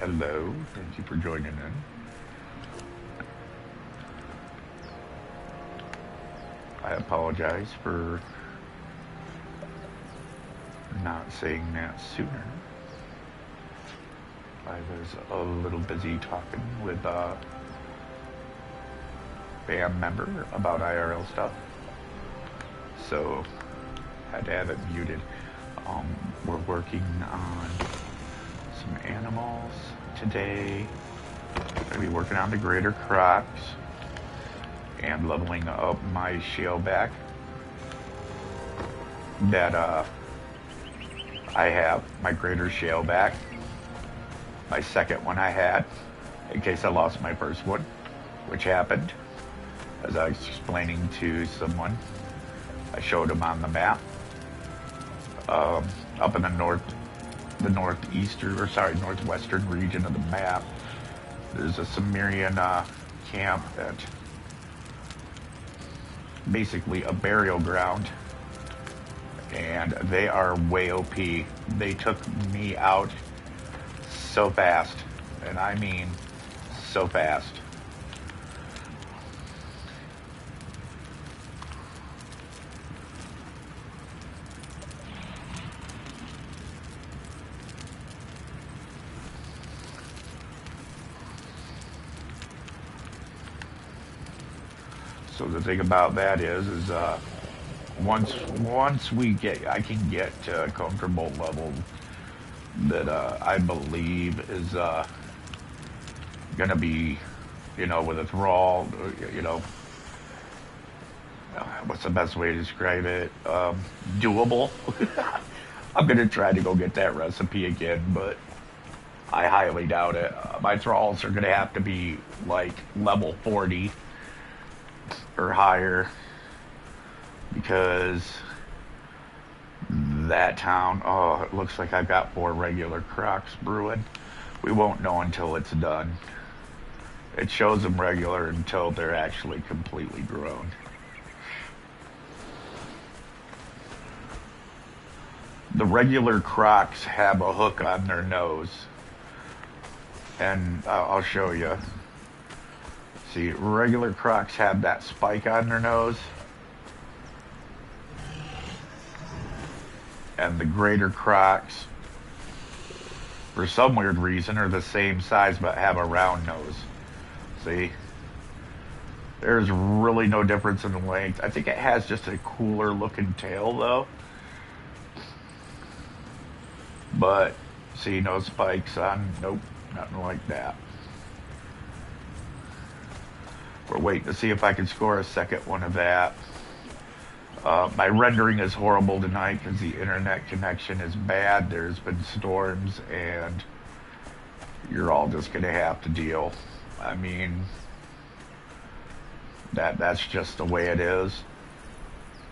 Hello, thank you for joining in. I apologize for not saying that sooner. I was a little busy talking with a band member about IRL stuff, so had to have it muted. We're working on some animals today. I'm gonna be working on the greater crocs and leveling up my shaleback that I have, my greater shaleback. My second one I had, in case I lost my first one, which happened, as I was explaining to someone. I showed them on the map. Up in the northwestern region of the map, there's a Sumerian camp that basically a burial ground, and they are way OP. They took me out so fast, and I mean so fast. So the thing about that is once I can get to a comfortable level that I believe is gonna be, with a thrall, what's the best way to describe it? Doable. I'm gonna try to go get that recipe again, but I highly doubt it. My thralls are gonna have to be like level 40 or higher, because that town, it looks like I've got 4 regular crocs brewing. We won't know until it's done. It shows them regular until they're actually completely grown. The regular crocs have a hook on their nose, and I'll show you. See, regular crocs have that spike on their nose, and the greater crocs, for some weird reason, are the same size but have a round nose. See? There's really no difference in the length. I think it has just a cooler looking tail though. But, see, no spikes on, nope, nothing like that. We're waiting to see if I can score a second one of that. My rendering is horrible tonight because the internet connection is bad. There's been storms, and you're all just going to have to deal. I mean, that's just the way it is.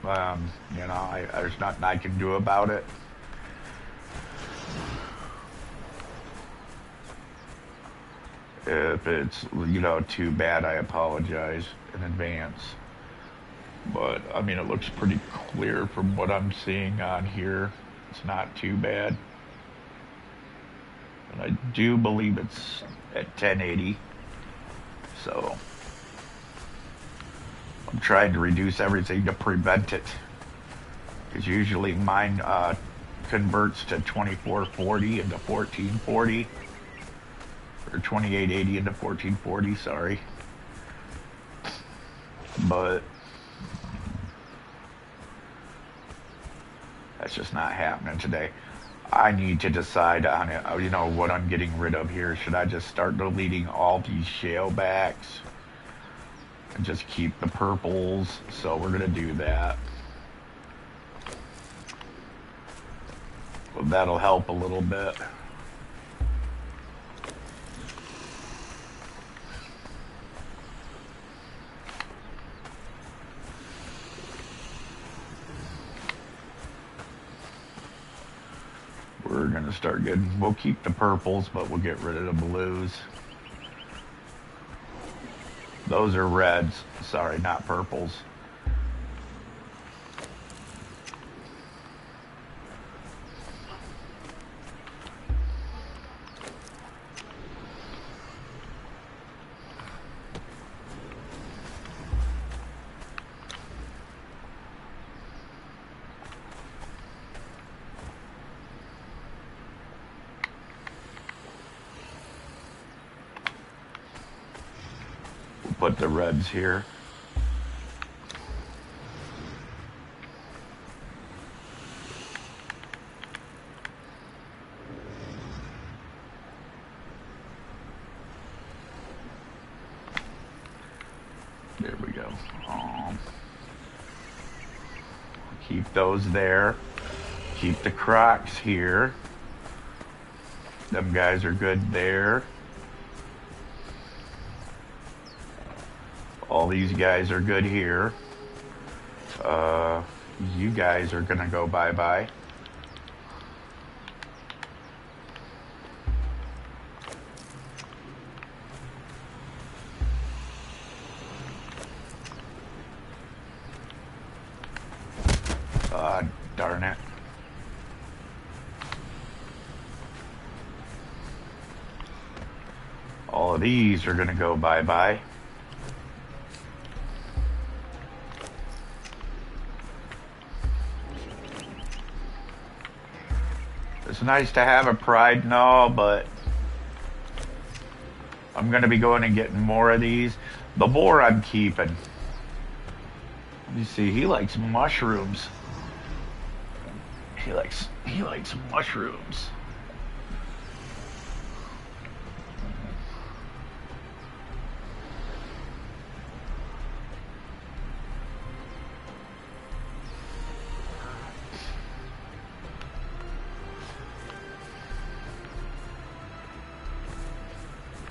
There's nothing I can do about it. If it's, too bad, I apologize in advance. But, I mean, it looks pretty clear from what I'm seeing on here. It's not too bad. And I do believe it's at 1080. So, I'm trying to reduce everything to prevent it. Because usually mine converts to 2440 into 1440. Or 2880 into 1440, sorry. But that's just not happening today. I need to decide on it, what I'm getting rid of here. Should I just start deleting all these shalebacks and just keep the purples? So we're gonna do that. Well, that'll help a little bit. We're going to start getting, we'll keep the purples, but we'll get rid of the blues. Those are reds, sorry, not purples. put the reds here. There we go. Keep those there. Keep the Crocs here. Them guys are good there. All these guys are good here. You guys are gonna go bye-bye. Darn it. All of these are gonna go bye-bye. It's nice to have a pride and all, but I'm going to be going and getting more of these. The boar I'm keeping. Let me see. He likes mushrooms. He likes mushrooms.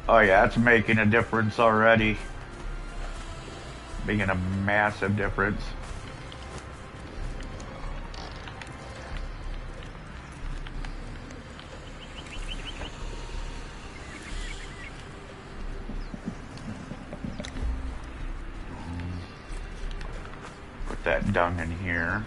Oh yeah, it's making a difference already. Making a massive difference. Put that dung in here.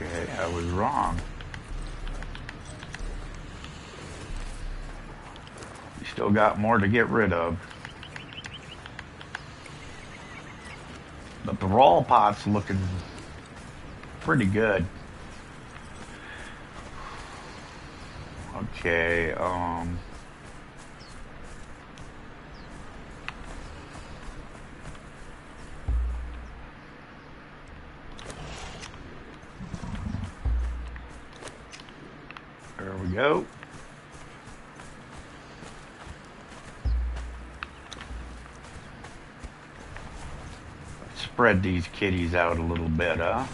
Okay, I was wrong. We still got more to get rid of. But the raw pot's looking pretty good. Okay, there we go. Spread these kitties out a little bit, huh?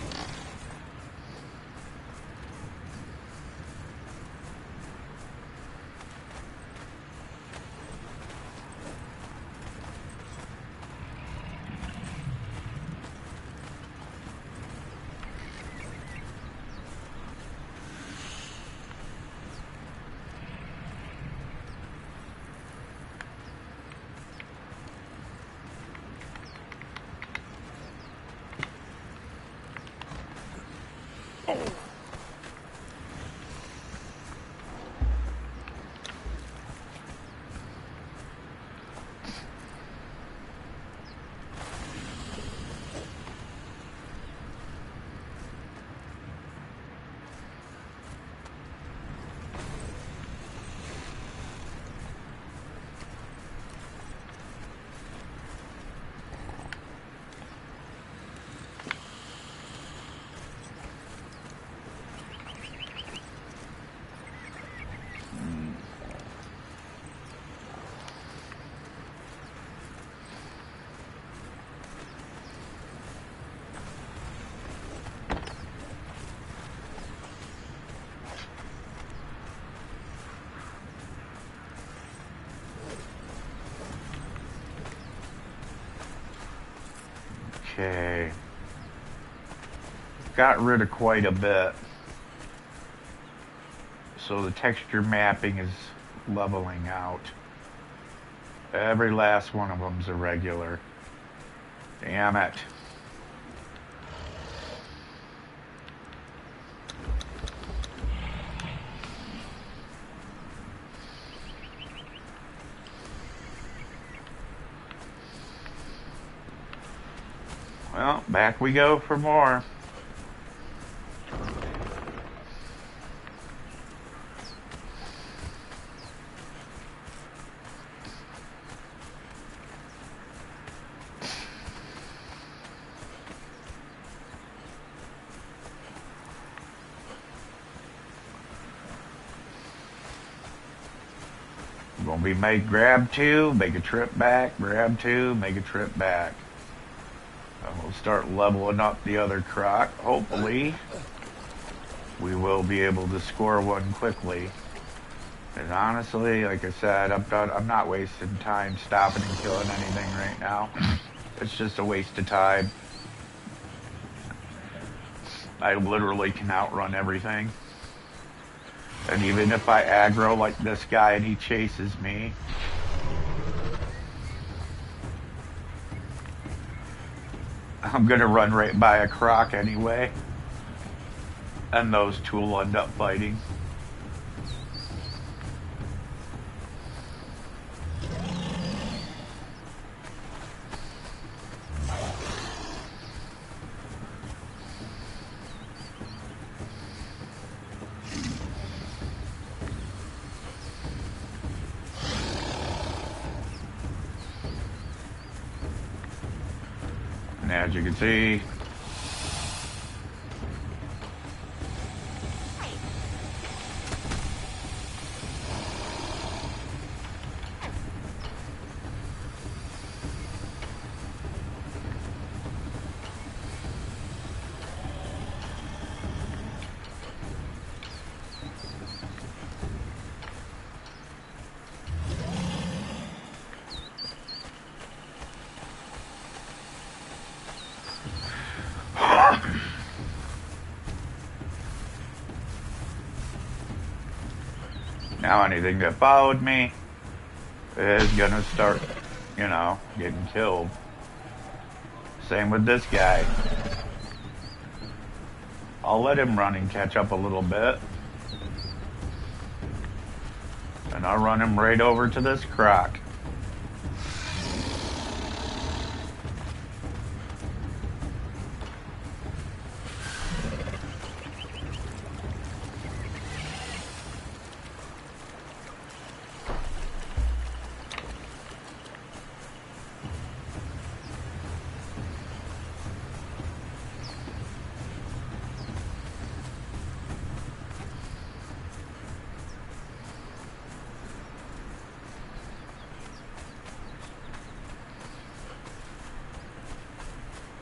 Okay. Got rid of quite a bit. So the texture mapping is leveling out. Every last one of them's irregular. Damn it. Well, back we go for more. Gonna be grab two, make a trip back, grab two, make a trip back. And we'll start leveling up the other croc. Hopefully, we will be able to score one quickly. And honestly, like I said, I'm not wasting time stopping and killing anything right now. It's just a waste of time. I literally can outrun everything. And even if I aggro like this guy and he chases me, I'm gonna run right by a croc anyway. And those two will end up fighting. And as you can see, now anything that followed me is gonna start, you know, getting killed. Same with this guy. I'll let him run and catch up a little bit. And I'll run him right over to this croc.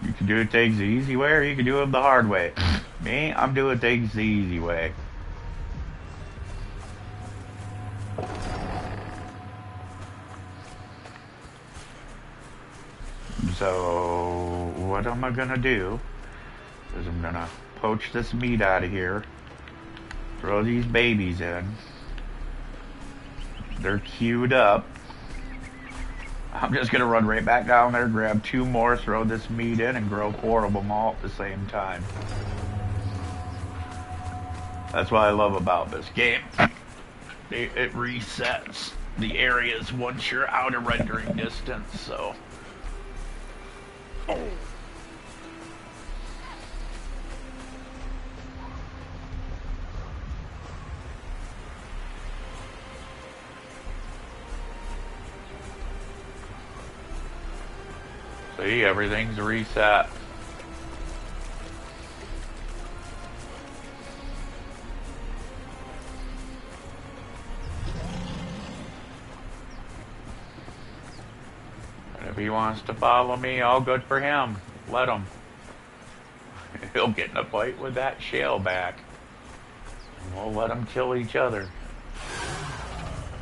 You can do things the easy way or you can do them the hard way. Me, I'm doing things the easy way. So, what am I gonna do is I'm gonna poach this meat out of here, throw these babies in. They're queued up. I'm just gonna run right back down there, grab two more, throw this meat in, and grow 4 of them all at the same time. That's what I love about this game. It resets the areas once you're out of rendering distance, so. See, everything's reset. And if he wants to follow me, all good for him. Let him. He'll get in a fight with that shaleback. And we'll let them kill each other.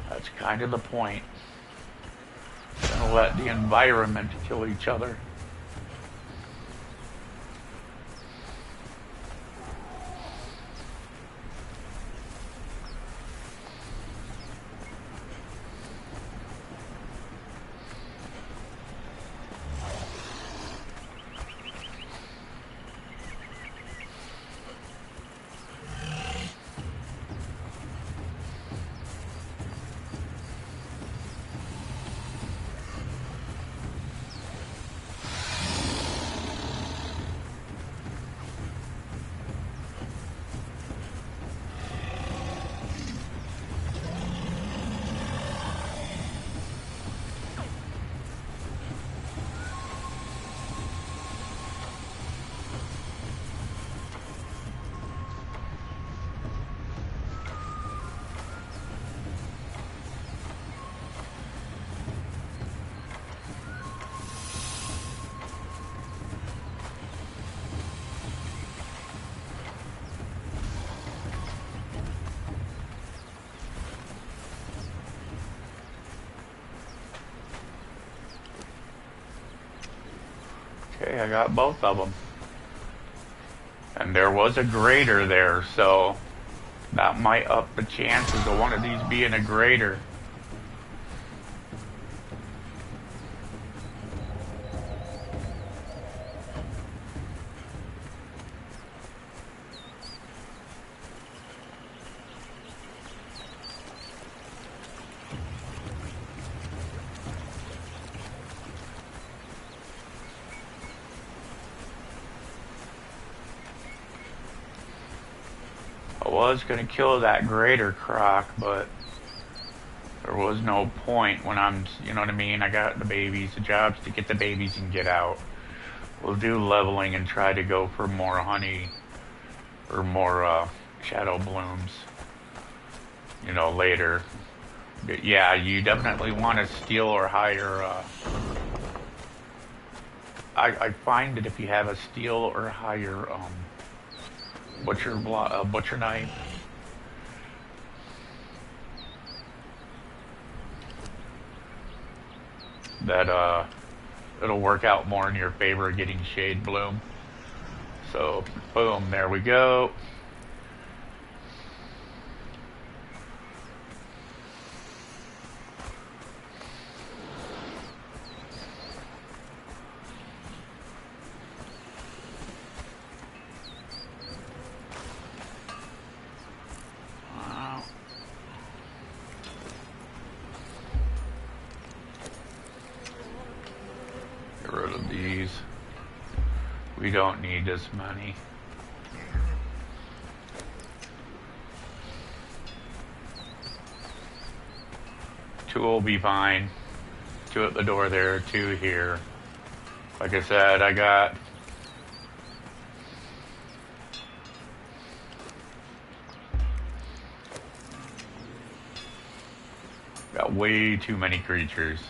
That's kind of the point. Gonna let the environment kill each other. I got both of them. And there was a grader there, so that might up the chances of one of these being a grader. I was going to kill that grader croc, but there was no point when I'm, you know what I mean? I got the babies, the job's to get the babies and get out. We'll do leveling and try to go for more honey or more shadow blooms, you know, later. But yeah, you definitely want to steal or hire. I find that if you have a steal or hire butcher knife, that it'll work out more in your favor getting shade bloom. So boom, there we go. Get rid of these. We don't need this many. Two will be fine. Two at the door there, two here. Like I said, I got way too many creatures.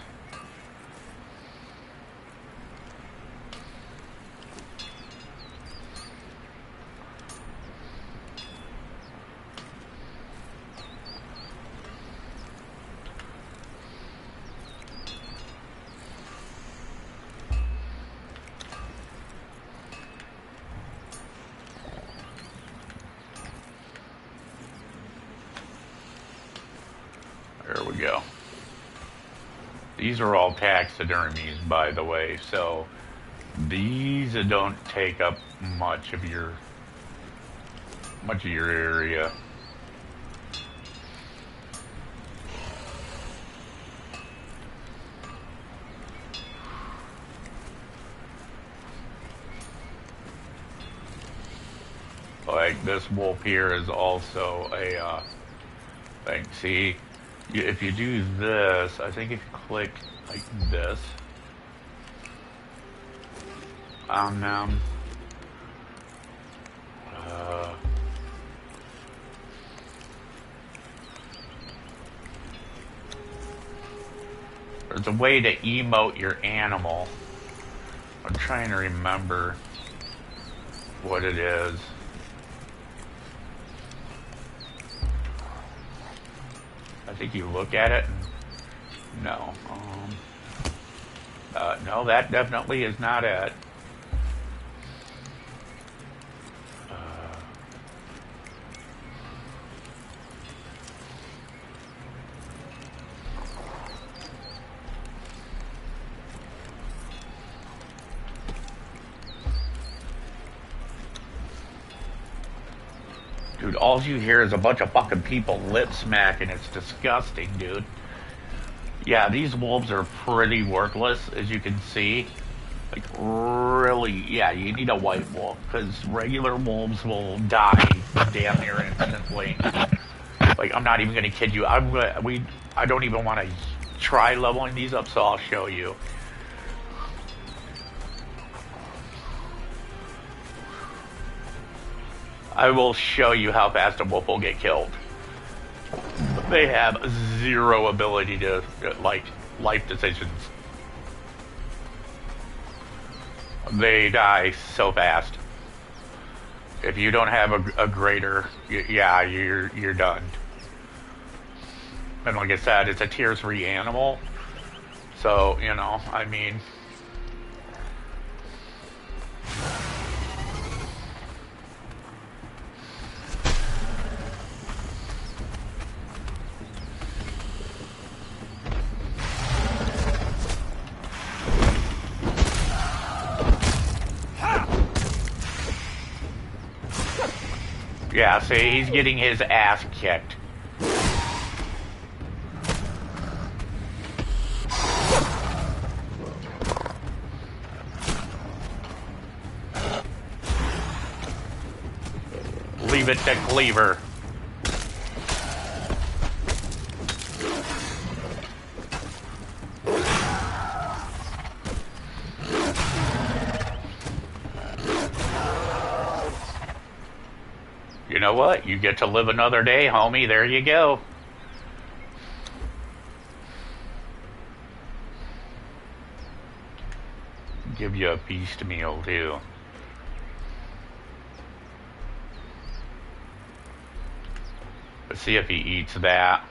There we go. These are all taxidermies, by the way, so these don't take up much of your area. Like this wolf here is also a thing. See, if you do this, I think if you click like this on them, there's a way to emote your animal. I'm trying to remember what it is. I think you look at it and no. No, that definitely is not it. Dude, all you hear is a bunch of fucking people lip smacking. It's disgusting, dude. Yeah, these wolves are pretty worthless, as you can see. Like, really, yeah, you need a white wolf, because regular wolves will die damn near instantly. Like, I'm not even gonna kid you. I don't even want to try leveling these up, so I'll show you. I will show you how fast a wolf will get killed. They have zero ability to, like, life decisions. They die so fast. If you don't have a grader, yeah, you're done. And like I said, it's a tier 3 animal. So, you know, I mean, Yeah, see, he's getting his ass kicked. Leave it to Cleaver. You know what? You get to live another day, homie. There you go. Give you a feast meal, too. Let's see if he eats that.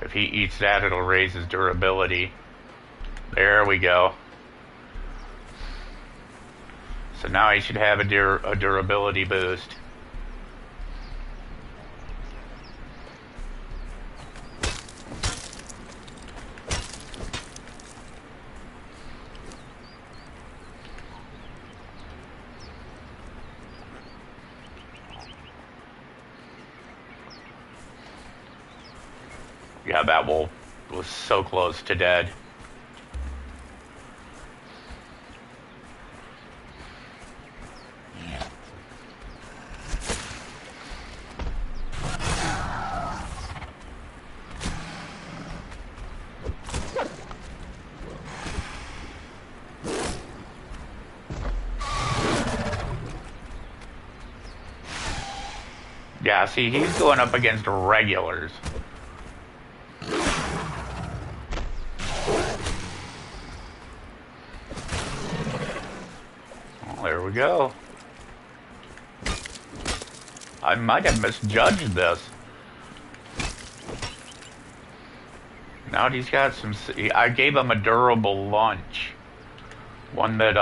If he eats that, it'll raise his durability. There we go. So now he should have a durability boost. Yeah, that wolf was so close to dead. Yeah, see, he's going up against regulars. There we go. I might have misjudged this. Now he's got some... I gave him a durable lunch. One that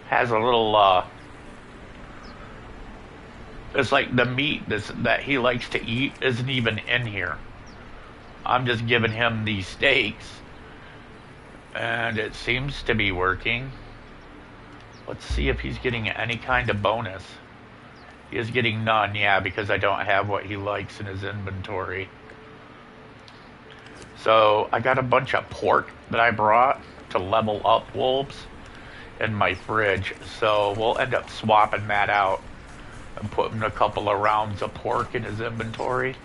has a little... it's like the meat that he likes to eat isn't even in here. I'm just giving him these steaks. And it seems to be working. Let's see if he's getting any kind of bonus. He is getting none, yeah, because I don't have what he likes in his inventory. So I got a bunch of pork that I brought to level up wolves in my fridge. So we'll end up swapping that out and putting a couple of rounds of pork in his inventory.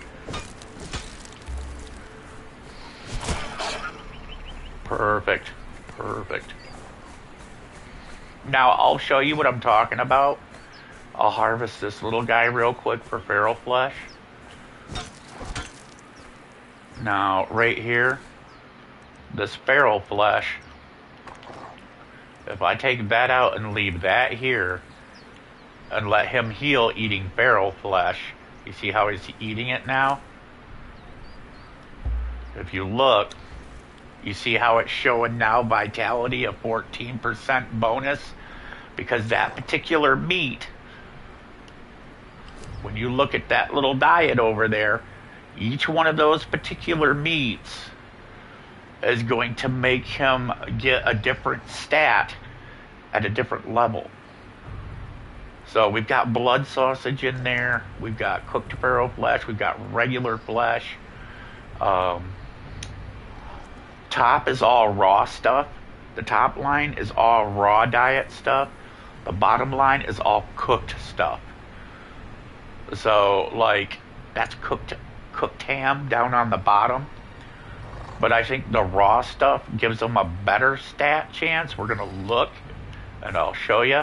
Perfect. Perfect. Now, I'll show you what I'm talking about. I'll harvest this little guy real quick for feral flesh. Now, right here, this feral flesh, if I take that out and leave that here, and let him heal eating feral flesh, you see how he's eating it now? If you look, you see how it's showing now vitality of 14% bonus? Because that particular meat, when you look at that little diet over there, each one of those particular meats is going to make him get a different stat at a different level. So we've got blood sausage in there, we've got cooked feral flesh, we've got regular flesh. Top is all raw stuff. The top line is all raw diet stuff. The bottom line is all cooked stuff. So, like, that's cooked ham down on the bottom. But I think the raw stuff gives them a better stat chance. We're going to look, and I'll show you.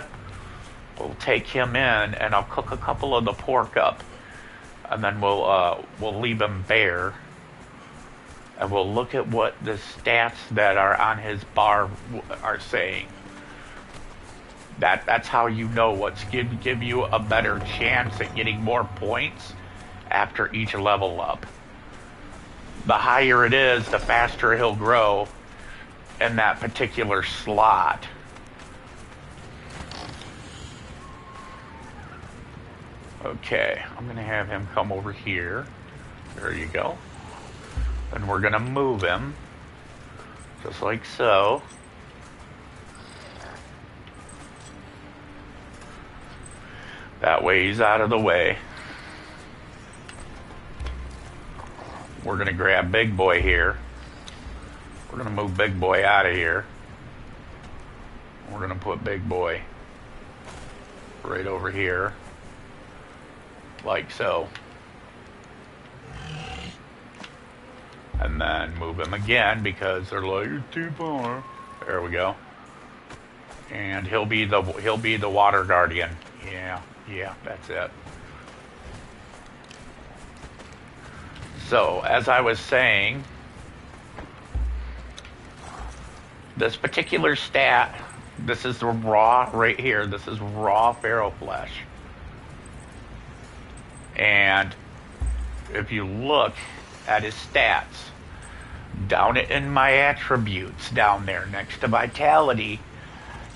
We'll take him in, and I'll cook a couple of the pork up. And then we'll leave him bare. And we'll look at what the stats that are on his bar are saying. That's how you know what's give you a better chance at getting more points after each level up. The higher it is, the faster he'll grow in that particular slot. Okay, I'm going to have him come over here. There you go. And we're going to move him, just like so. That way he's out of the way. We're going to grab Big Boy here. We're going to move Big Boy out of here. We're going to put Big Boy right over here. Like so. And then move him again because they're like, it's too far. There we go. And he'll be the water guardian. Yeah, that's it. So, as I was saying, this particular stat, this is the raw right here. This is raw feral flesh. And if you look at his stats, down in my attributes down there next to vitality,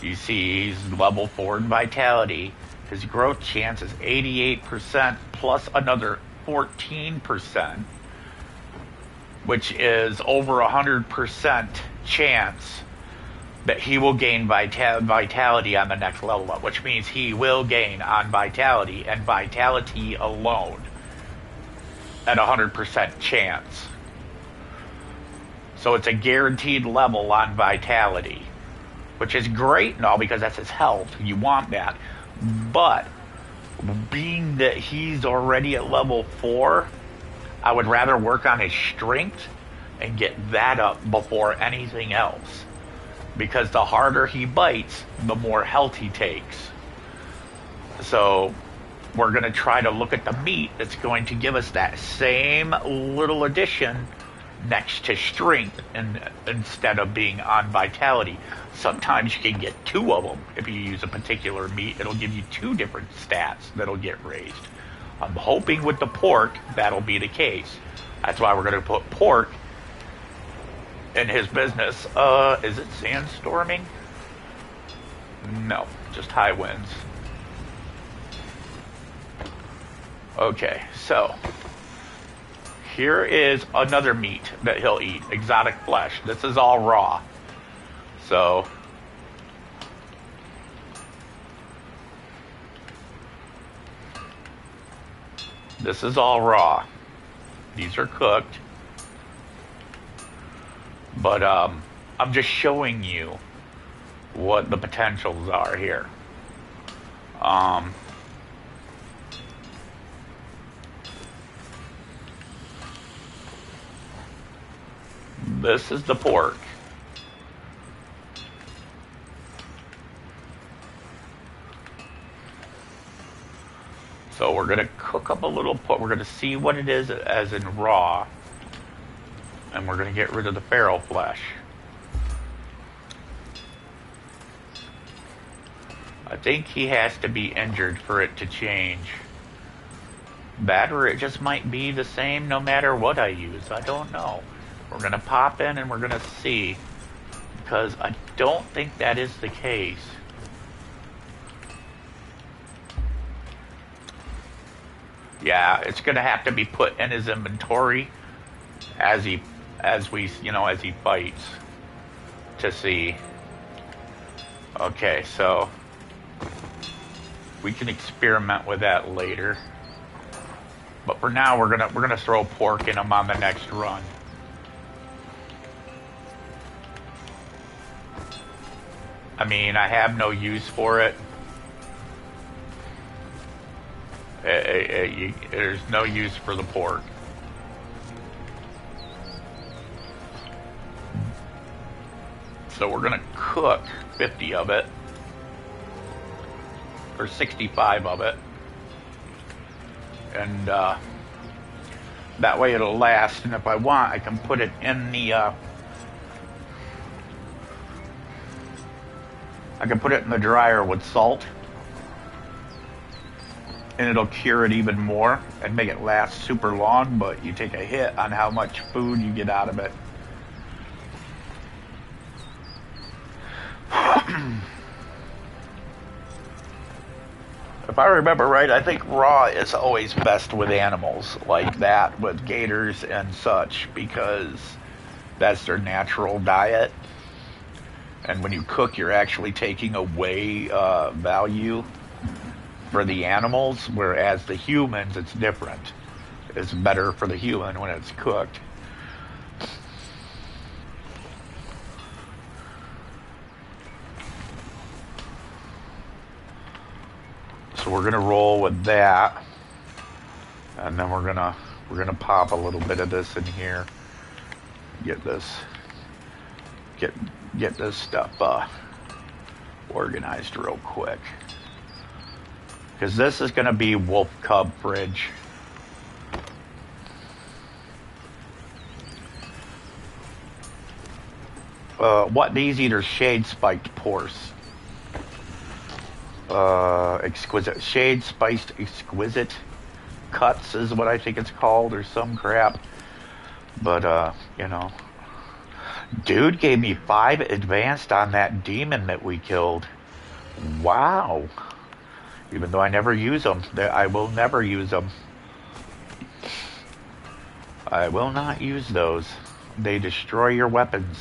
you see he's level 4 in vitality. His growth chance is 88% plus another 14%, which is over 100% chance that he will gain vitality on the next level up, which means he will gain on vitality and vitality alone at 100% chance. So it's a guaranteed level on vitality, which is great and all because that's his health. You want that. But being that he's already at level 4, I would rather work on his strength and get that up before anything else. Because the harder he bites, the more health he takes. So we're going to try to look at the meat that's going to give us that same little addition next to strength instead of being on vitality. Sometimes you can get 2 of them. If you use a particular meat, it'll give you 2 different stats that'll get raised. I'm hoping with the pork, that'll be the case. That's why we're going to put pork in his business. Is it sandstorming? No, just high winds. Okay, so here is another meat that he'll eat, exotic flesh. This is all raw. So this is all raw. These are cooked. But I'm just showing you what the potentials are here. This is the pork. So we're going to cook up a little pork. We're going to see what it is as in raw. And we're going to get rid of the feral flesh. I think he has to be injured for it to change. That or it just might be the same no matter what I use. I don't know. We're going to pop in and we're going to see. Because I don't think that is the case. Yeah, it's going to have to be put in his inventory as he fights to see. Okay, so we can experiment with that later. But for now, we're gonna throw pork in him on the next run. I mean, I have no use for it. There's no use for the pork. So we're gonna cook 50 of it, or 65 of it, and that way it'll last. And if I want, I can put it in the dryer with salt, and it'll cure it even more and make it last super long. But you take a hit on how much food you get out of it. If I remember right, I think raw is always best with animals like that, with gators and such, because that's their natural diet. And when you cook, you're actually taking away value for the animals, whereas the humans, it's different. It's better for the human when it's cooked. So we're gonna roll with that, and then we're gonna pop a little bit of this in here. Get this stuff organized real quick, because this is gonna be wolf cub fridge. What these eat are shade spiked porce. Exquisite shade spiced exquisite cuts is what I think it's called, or some crap. But you know, dude gave me 5 advanced on that demon that we killed. Wow. Even though I never use them, I will never use them. I will not use those. They destroy your weapons.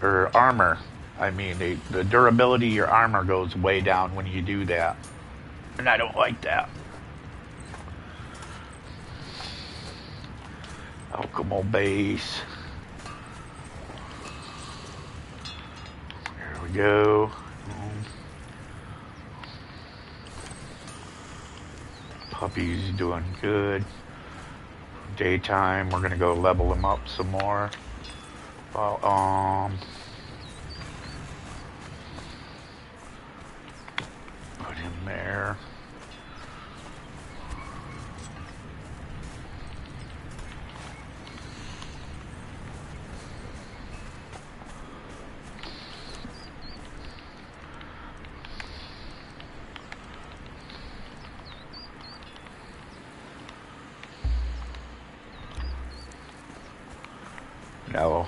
Or armor. I mean, the durability of your armor goes way down when you do that. And I don't like that. Alchemical base. There we go. Puppy's doing good. Daytime, we're gonna go level him up some more. Well, put him there. No.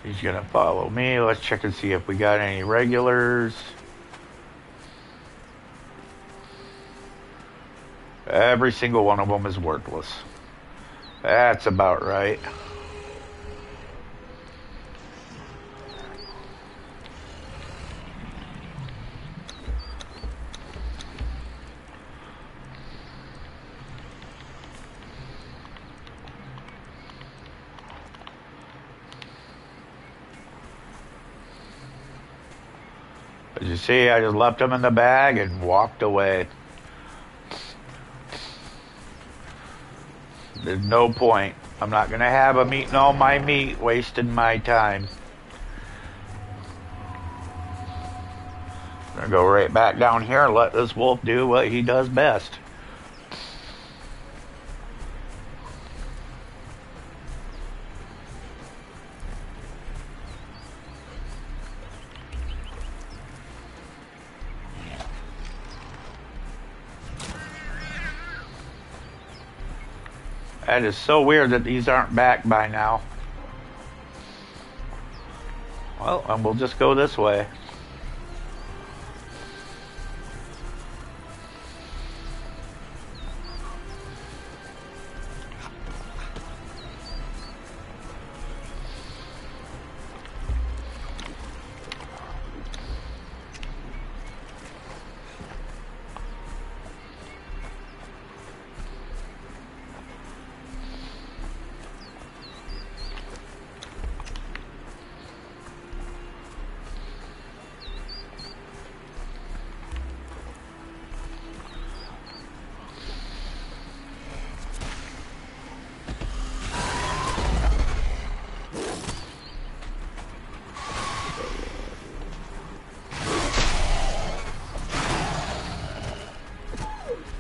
He's gonna follow me. Let's check and see if we got any regulars. Every single one of them is worthless. That's about right. As you see, I just left them in the bag and walked away. There's no point. I'm not going to have them eating all my meat, wasting my time. I'm going to go right back down here and let this wolf do what he does best. That is so weird that these aren't back by now. Well, and we'll just go this way.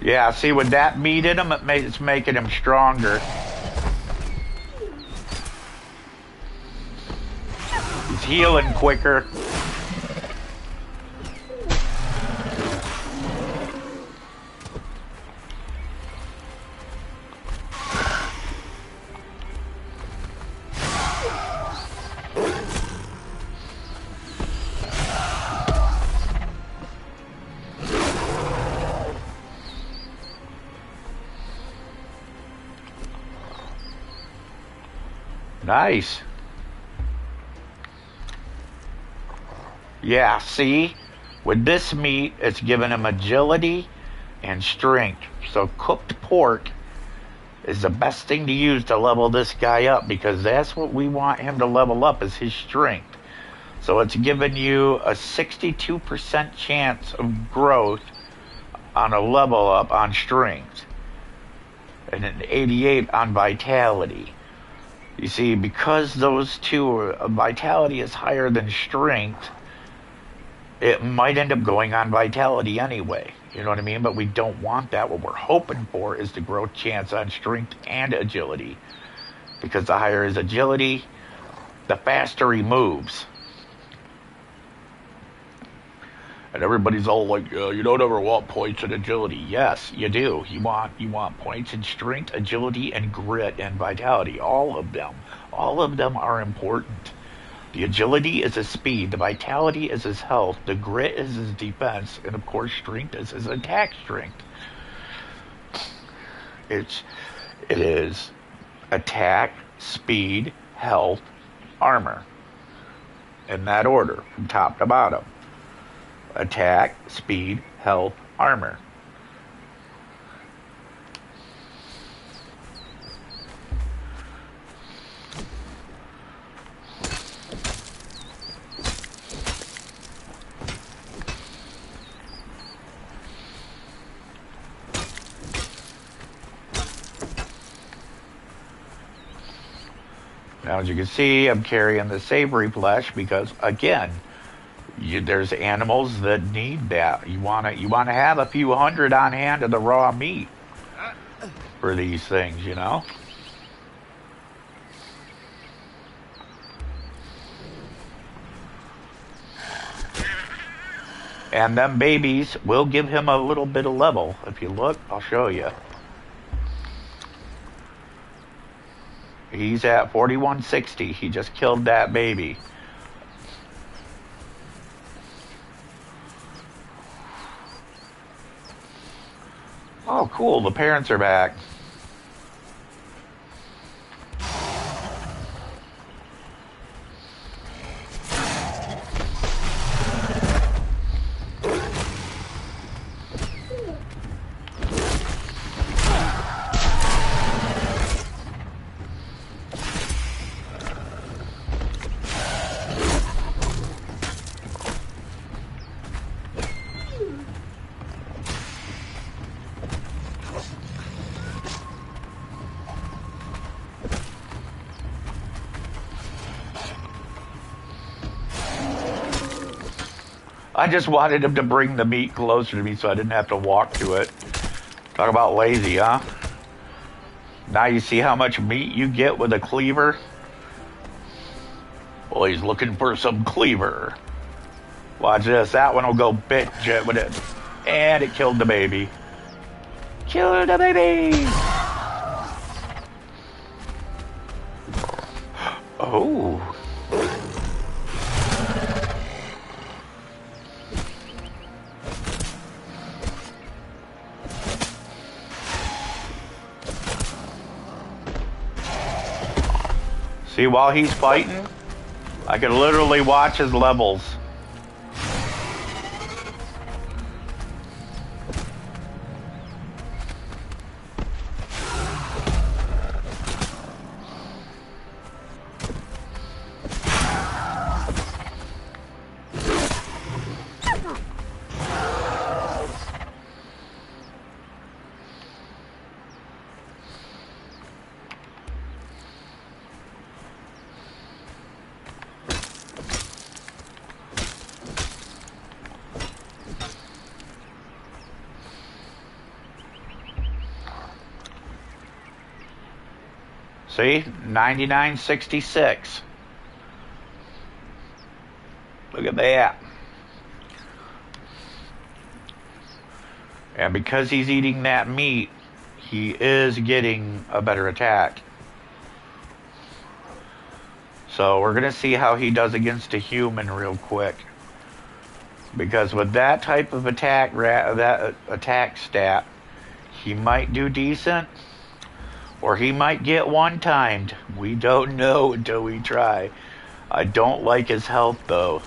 Yeah, see, with that meat in him, it's making him stronger. He's healing quicker. Nice. Yeah, see? With this meat, it's giving him agility and strength. So cooked pork is the best thing to use to level this guy up, because that's what we want him to level up, is his strength. So it's giving you a 62% chance of growth on a level up on strength, and an 88 on vitality. You see, because those two, vitality is higher than strength, it might end up going on vitality anyway. You know what I mean? But we don't want that. What we're hoping for is the growth chance on strength and agility. Because the higher his agility, the faster he moves. And everybody's all like, you don't ever want points in agility. Yes, you do. You want points in strength, agility, and grit and vitality. All of them. All of them are important. The agility is his speed, the vitality is his health, the grit is his defense, and of course strength is his attack strength. It is attack, speed, health, armor. In that order, from top to bottom. Attack, speed, health, armor. Now, as you can see, I'm carrying the savory flesh because, again, there's animals that need that. You want to have a few hundred on hand of the raw meat for these things, you know. And them babies will give him a little bit of level. If you look, I'll show you. He's at 4160. He just killed that baby. Oh, cool. The parents are back. I just wanted him to bring the meat closer to me so I didn't have to walk to it. Talk about lazy, huh? Now you see how much meat you get with a cleaver? Well, he's looking for some cleaver. Watch this. That one will go bitch with it. And it killed the baby. Killed the baby! Oh. See, while he's fighting, I can literally watch his levels. See, 99.66. Look at that. And because he's eating that meat, he is getting a better attack. So we're going to see how he does against a human real quick. Because with that type of attack, that attack stat, he might do decent. Or he might get one-timed. We don't know until we try. I don't like his health, though.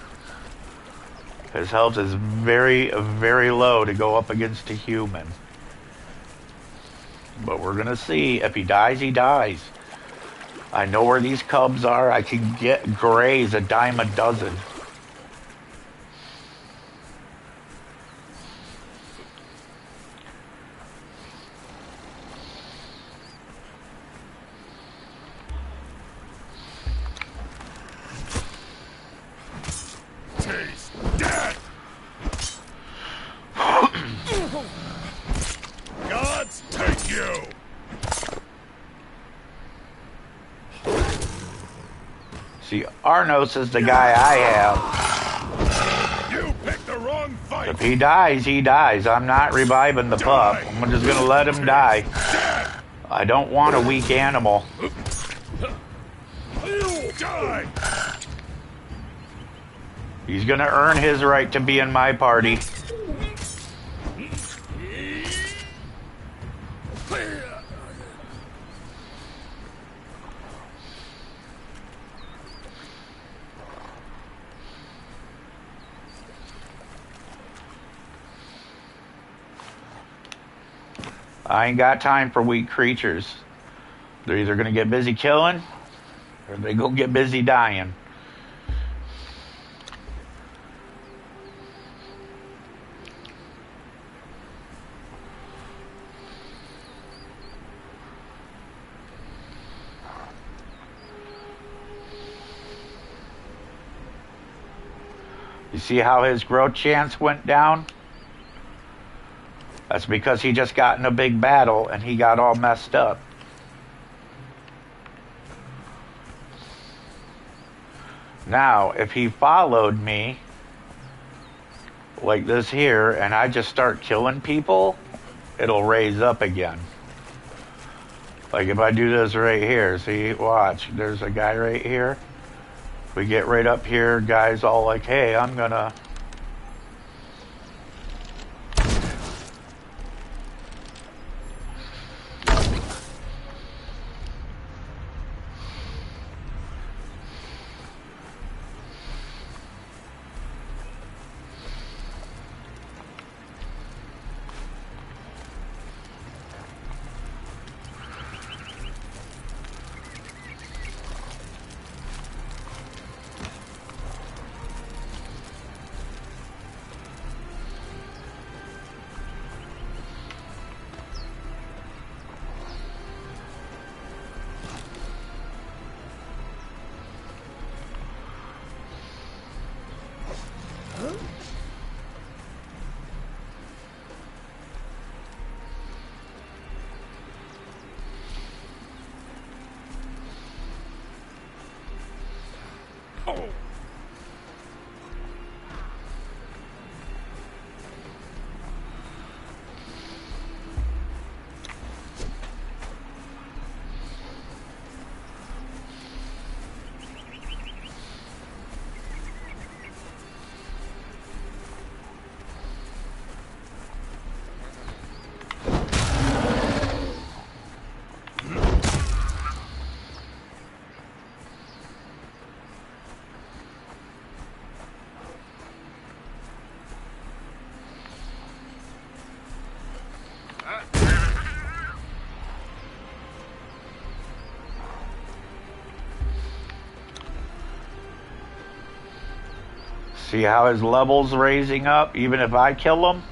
His health is very, very low to go up against a human. But we're gonna see. If he dies, he dies. I know where these cubs are. I can get grays a dime a dozen. Gods take you! See, Arnos is the guy I have. You picked the wrong fight! If he dies, he dies. I'm not reviving the pup. I'm just gonna let him die. I don't want a weak animal. Die! He's gonna earn his right to be in my party. I ain't got time for weak creatures. They're either gonna get busy killing, or they gonna get busy dying. You see how his growth chance went down? That's because he just got in a big battle and he got all messed up. Now, if he followed me like this here and I just start killing people, it'll raise up again. Like if I do this right here, see, watch, there's a guy right here. We get right up here, guys all like, hey, I'm gonna... See how his level's raising up, even if I kill him?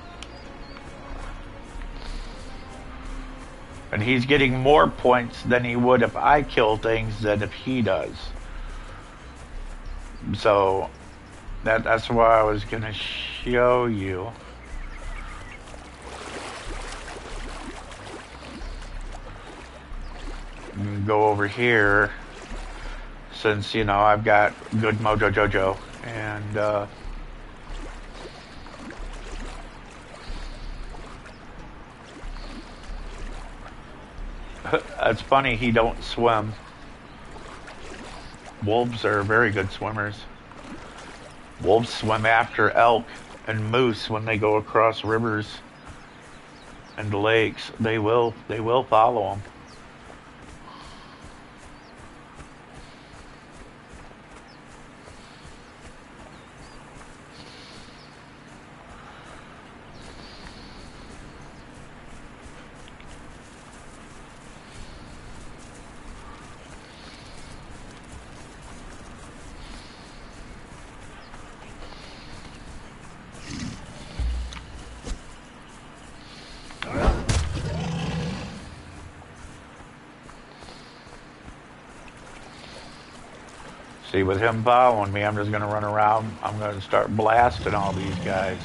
And he's getting more points than he would if I kill things than if he does. So, that's why I was gonna show you. Go over here, since, you know, I've got good Mojo Jojo. And, it's funny he don't swim. Wolves are very good swimmers. Wolves swim after elk and moose when they go across rivers and lakes. They will follow them. See, with him following me, I'm just going to run around. I'm going to start blasting all these guys.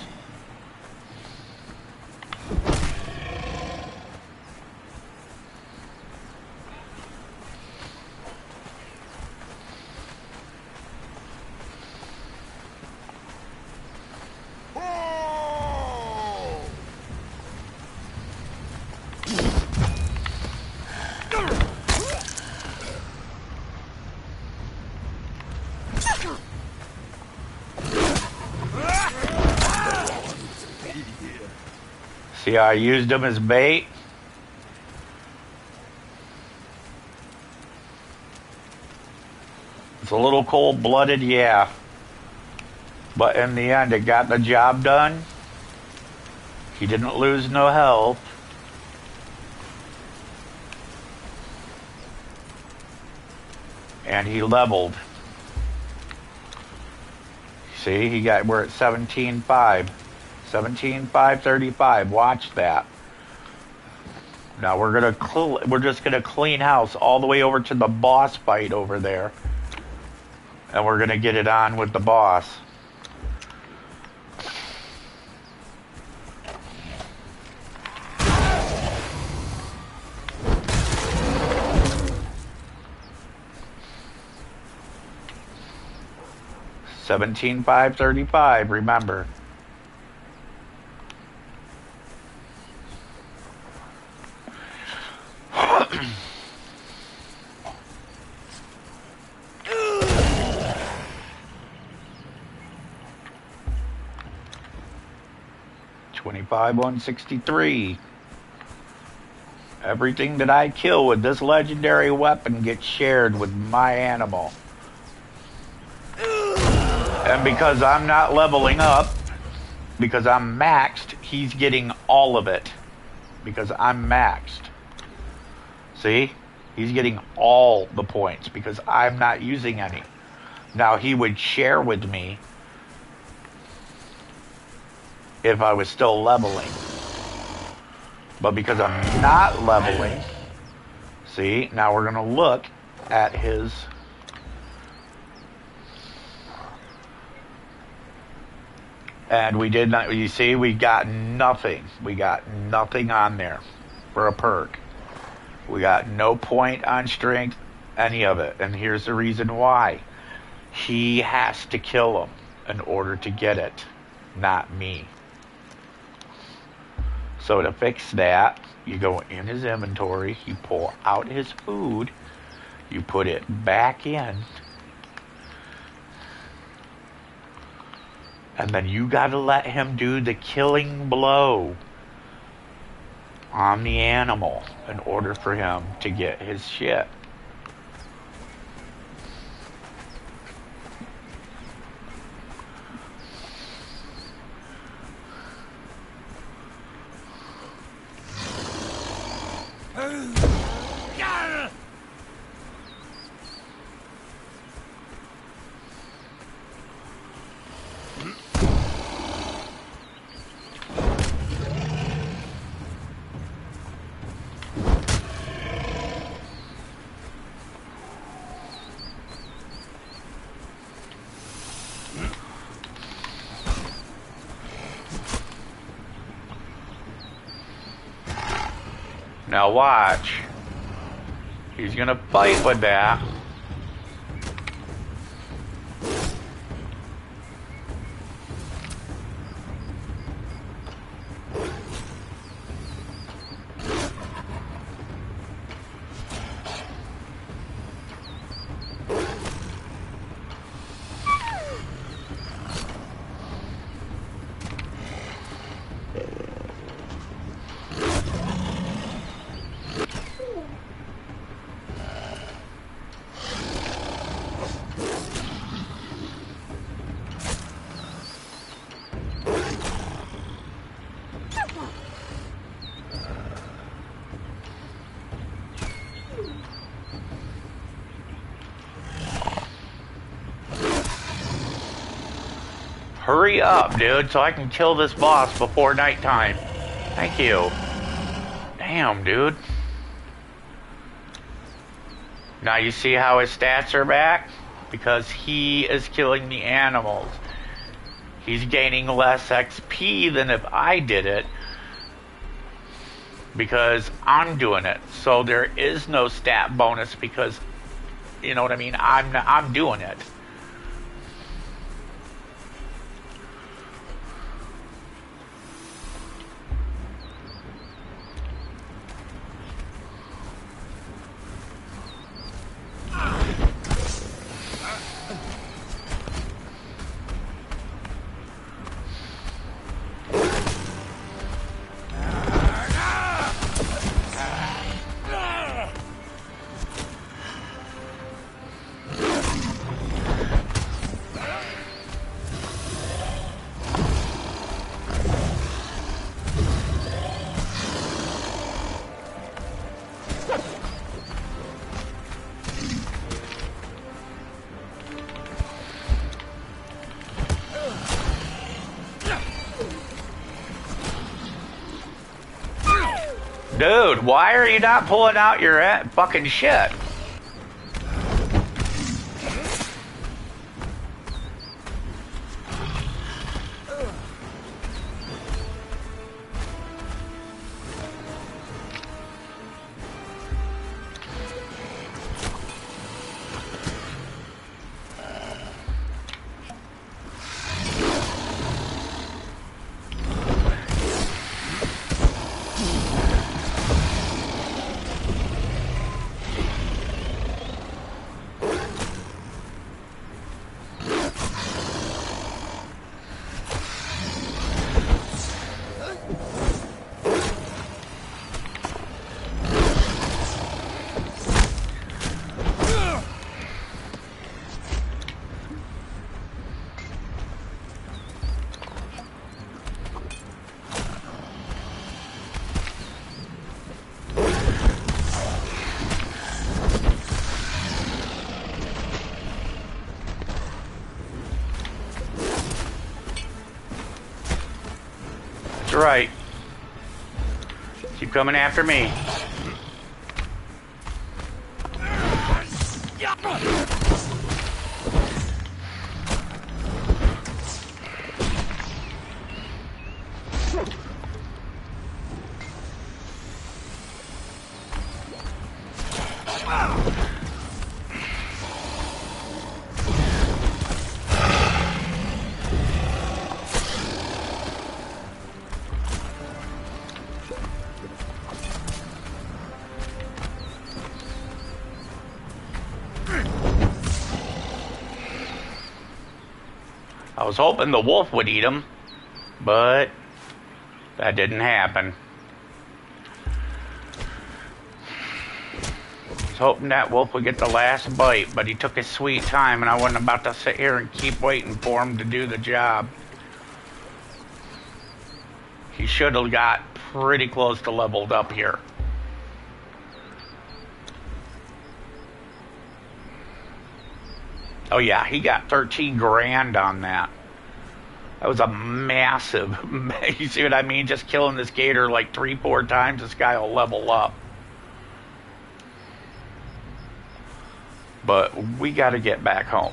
See how I used him as bait? It's a little cold-blooded, yeah. But in the end, it got the job done. He didn't lose no health. And he leveled. See, we're at 17.5. 17.535. Watch that. Now we're just gonna clean house all the way over to the boss fight over there, and we're gonna get it on with the boss. $17,535. Remember. $25,163. Everything that I kill with this legendary weapon gets shared with my animal. And because I'm not leveling up, because I'm maxed, he's getting all of it. Because I'm maxed. See? He's getting all the points because I'm not using any. Now, he would share with me if I was still leveling. But because I'm not leveling, see, now we're going to look at his... And we did not, you see, we got nothing. We got nothing on there for a perk. We got no point on strength, any of it. And here's the reason why. He has to kill him in order to get it, not me. So to fix that, you go in his inventory, you pull out his food, you put it back in, and then you gotta let him do the killing blow on the animal in order for him to get his shit. Now watch. He's gonna fight with that. Hurry up, dude, so I can kill this boss before nighttime. Thank you. Damn, dude. Now you see how his stats are back? because he is killing the animals. He's gaining less XP than if I did it because I'm doing it. So there is no stat bonus because, you know what I mean? I'm doing it. Dude, why are you not pulling out your fucking shit? That's right. Keep coming after me. I was hoping the wolf would eat him, but that didn't happen. I was hoping that wolf would get the last bite, but he took his sweet time, and I wasn't about to sit here and keep waiting for him to do the job. He should have got pretty close to leveled up here. Oh yeah, he got 13 grand on that. That was a massive, you see what I mean? Just killing this gator like 3-4 times, this guy will level up. But we got to get back home.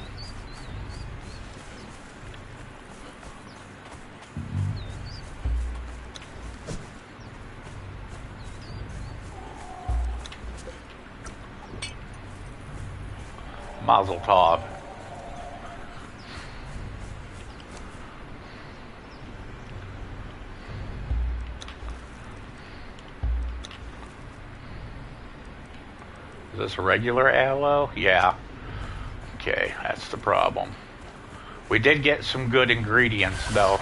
Mazel tov. Is this a regular aloe? Yeah. Okay, that's the problem. We did get some good ingredients, though.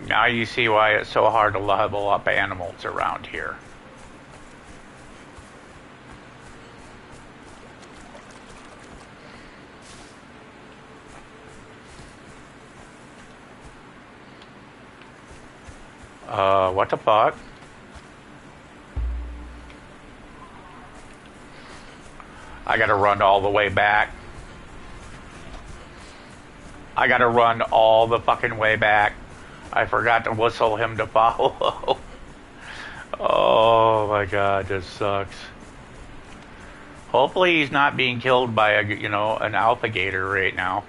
Now you see why it's so hard to level up animals around here. What the fuck? I gotta run all the way back. I gotta run all the fucking way back. I forgot to whistle him to follow. Oh my god, this sucks. Hopefully he's not being killed by an alpha gator right now.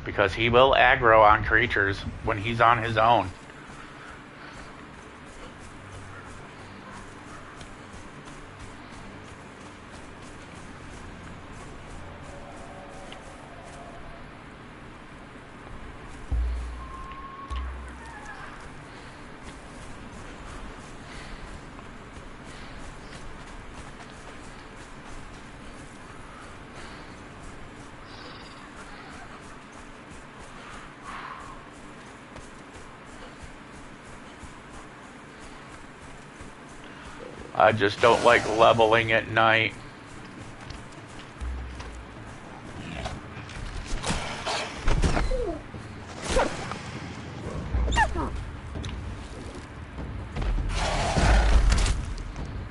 Because he will aggro on creatures when he's on his own. I just don't like leveling at night.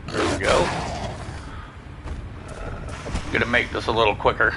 There we go. Gonna make this a little quicker.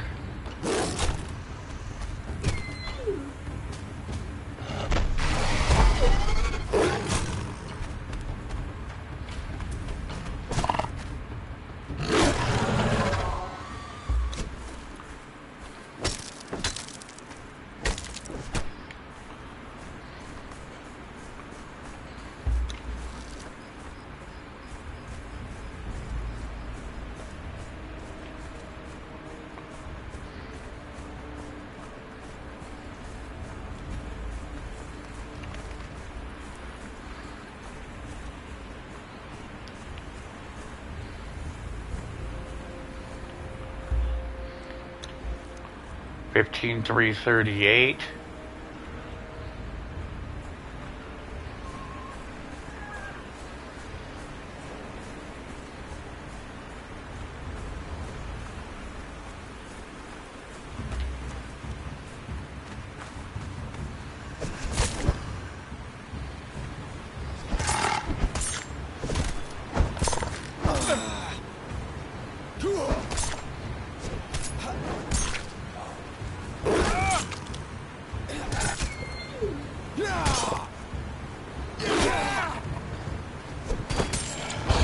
$15,338.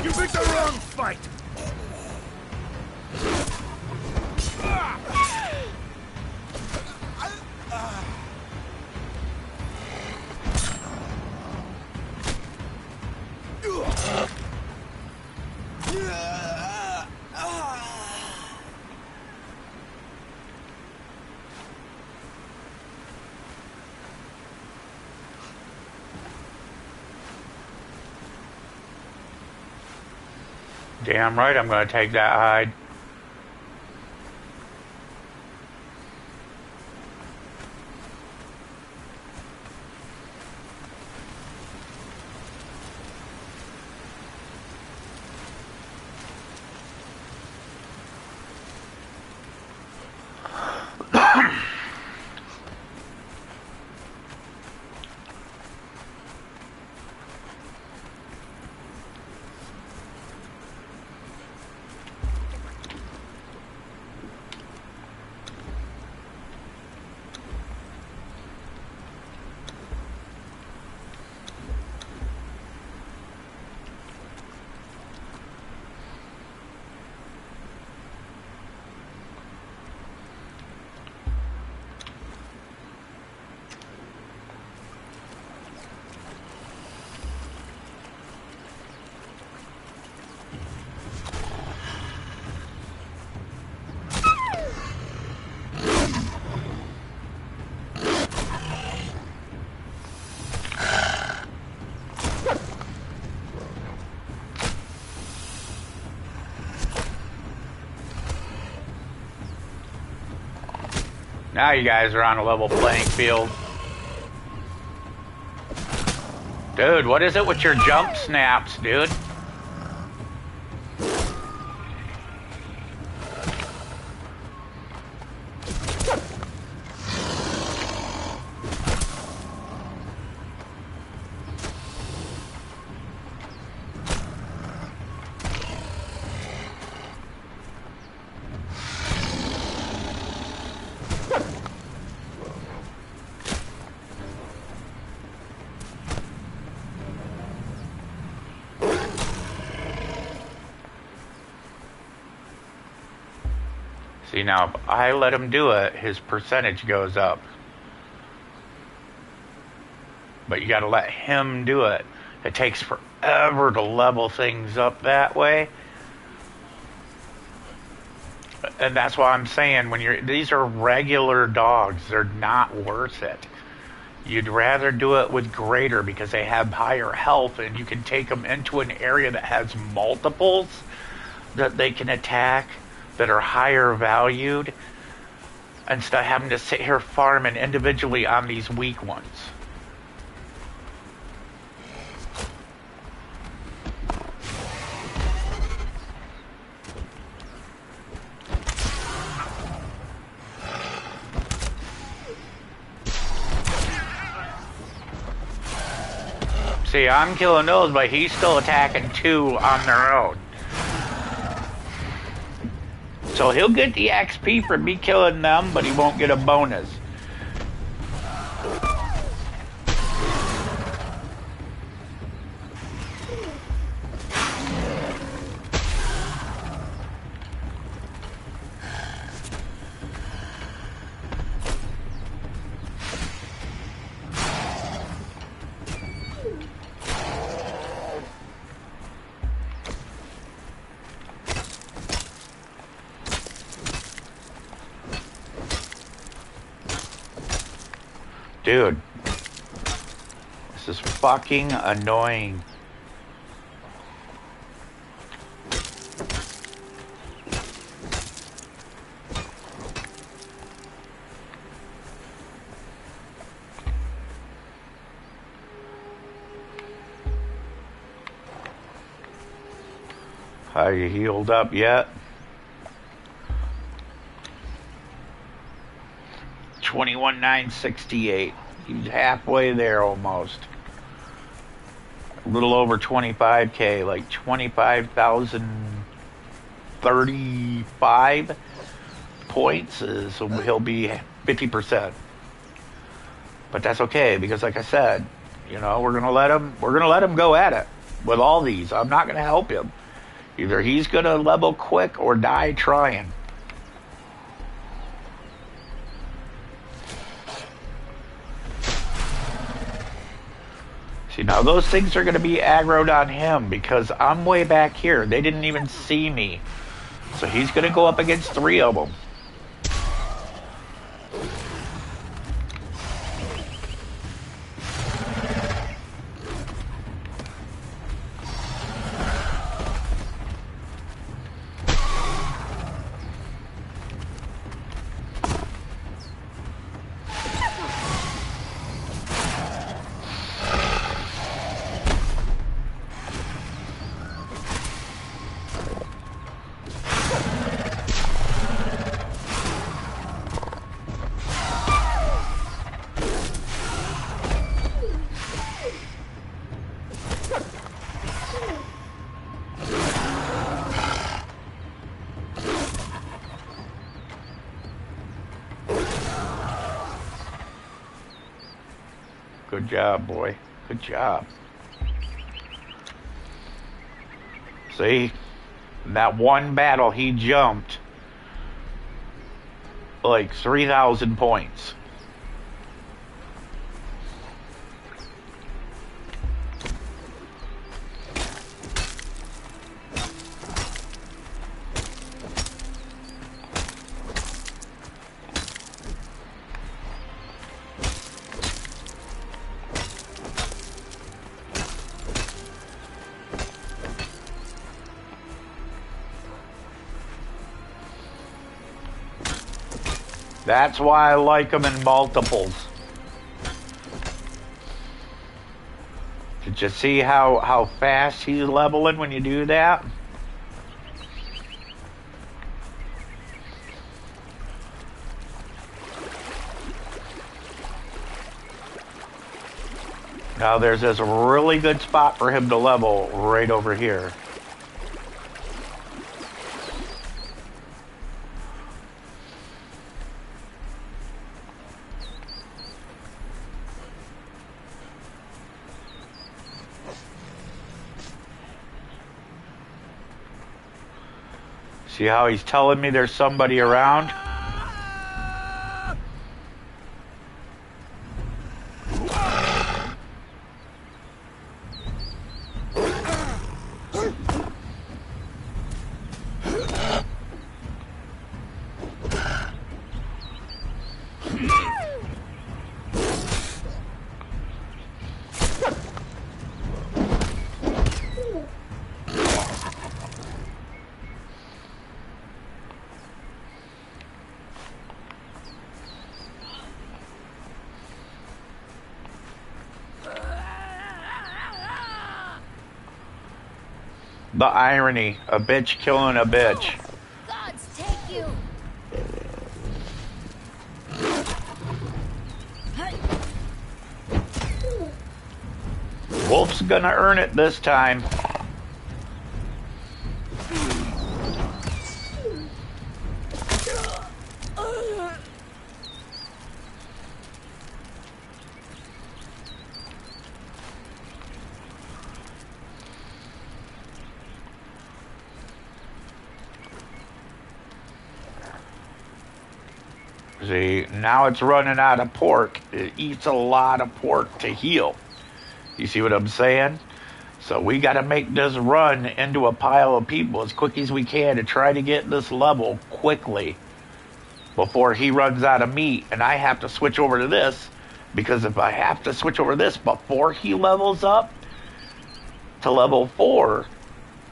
You picked the wrong fight! Damn right I'm gonna take that hide. Now you guys are on a level playing field. Dude, what is it with your jump snaps, dude? See, now if I let him do it, his percentage goes up. But you gotta let him do it. It takes forever to level things up that way. And that's why I'm saying these are regular dogs, they're not worth it. You'd rather do it with greater because they have higher health and you can take them into an area that has multiples that they can attack that are higher valued instead of having to sit here farming individually on these weak ones. See, I'm killing those, but he's still attacking 2 on their own. So he'll get the XP for me killing them, but he won't get a bonus. Dude, this is fucking annoying. Are you healed up yet? 21,968. He's halfway there almost. A little over 25k, like 25,035 points. So he'll be 50%. But that's okay because, like I said, you know, we're gonna let him go at it with all these. I'm not gonna help him. Either he's gonna level quick or die trying. See, now those things are going to be aggroed on him because I'm way back here. They didn't even see me. So he's going to go up against 3 of them. Good job, boy. Good job. See? In that one battle, he jumped like 3,000 points. That's why I like them in multiples. Did you see how fast he's leveling when you do that? Now there's this really good spot for him to level right over here. See how he's telling me there's somebody around? The irony, a bitch killing a bitch. Gods take you. Wolf's gonna earn it this time. See, now it's running out of pork. It eats a lot of pork to heal. You see what I'm saying? So we got to make this run into a pile of people as quick as we can to try to get this level quickly before he runs out of meat. And I have to switch over to this, because if I have to switch over to this before he levels up to level 4,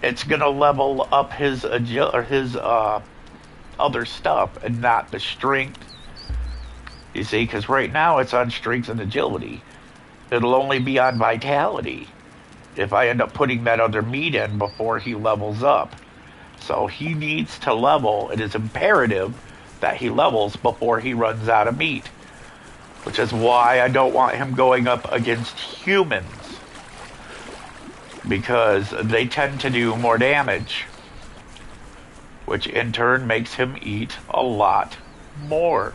it's going to level up his other stuff and not the strength. You see, because right now it's on strength and agility. It'll only be on vitality if I end up putting that other meat in before he levels up. So he needs to level. It is imperative that he levels before he runs out of meat, which is why I don't want him going up against humans, because they tend to do more damage, which in turn makes him eat a lot more.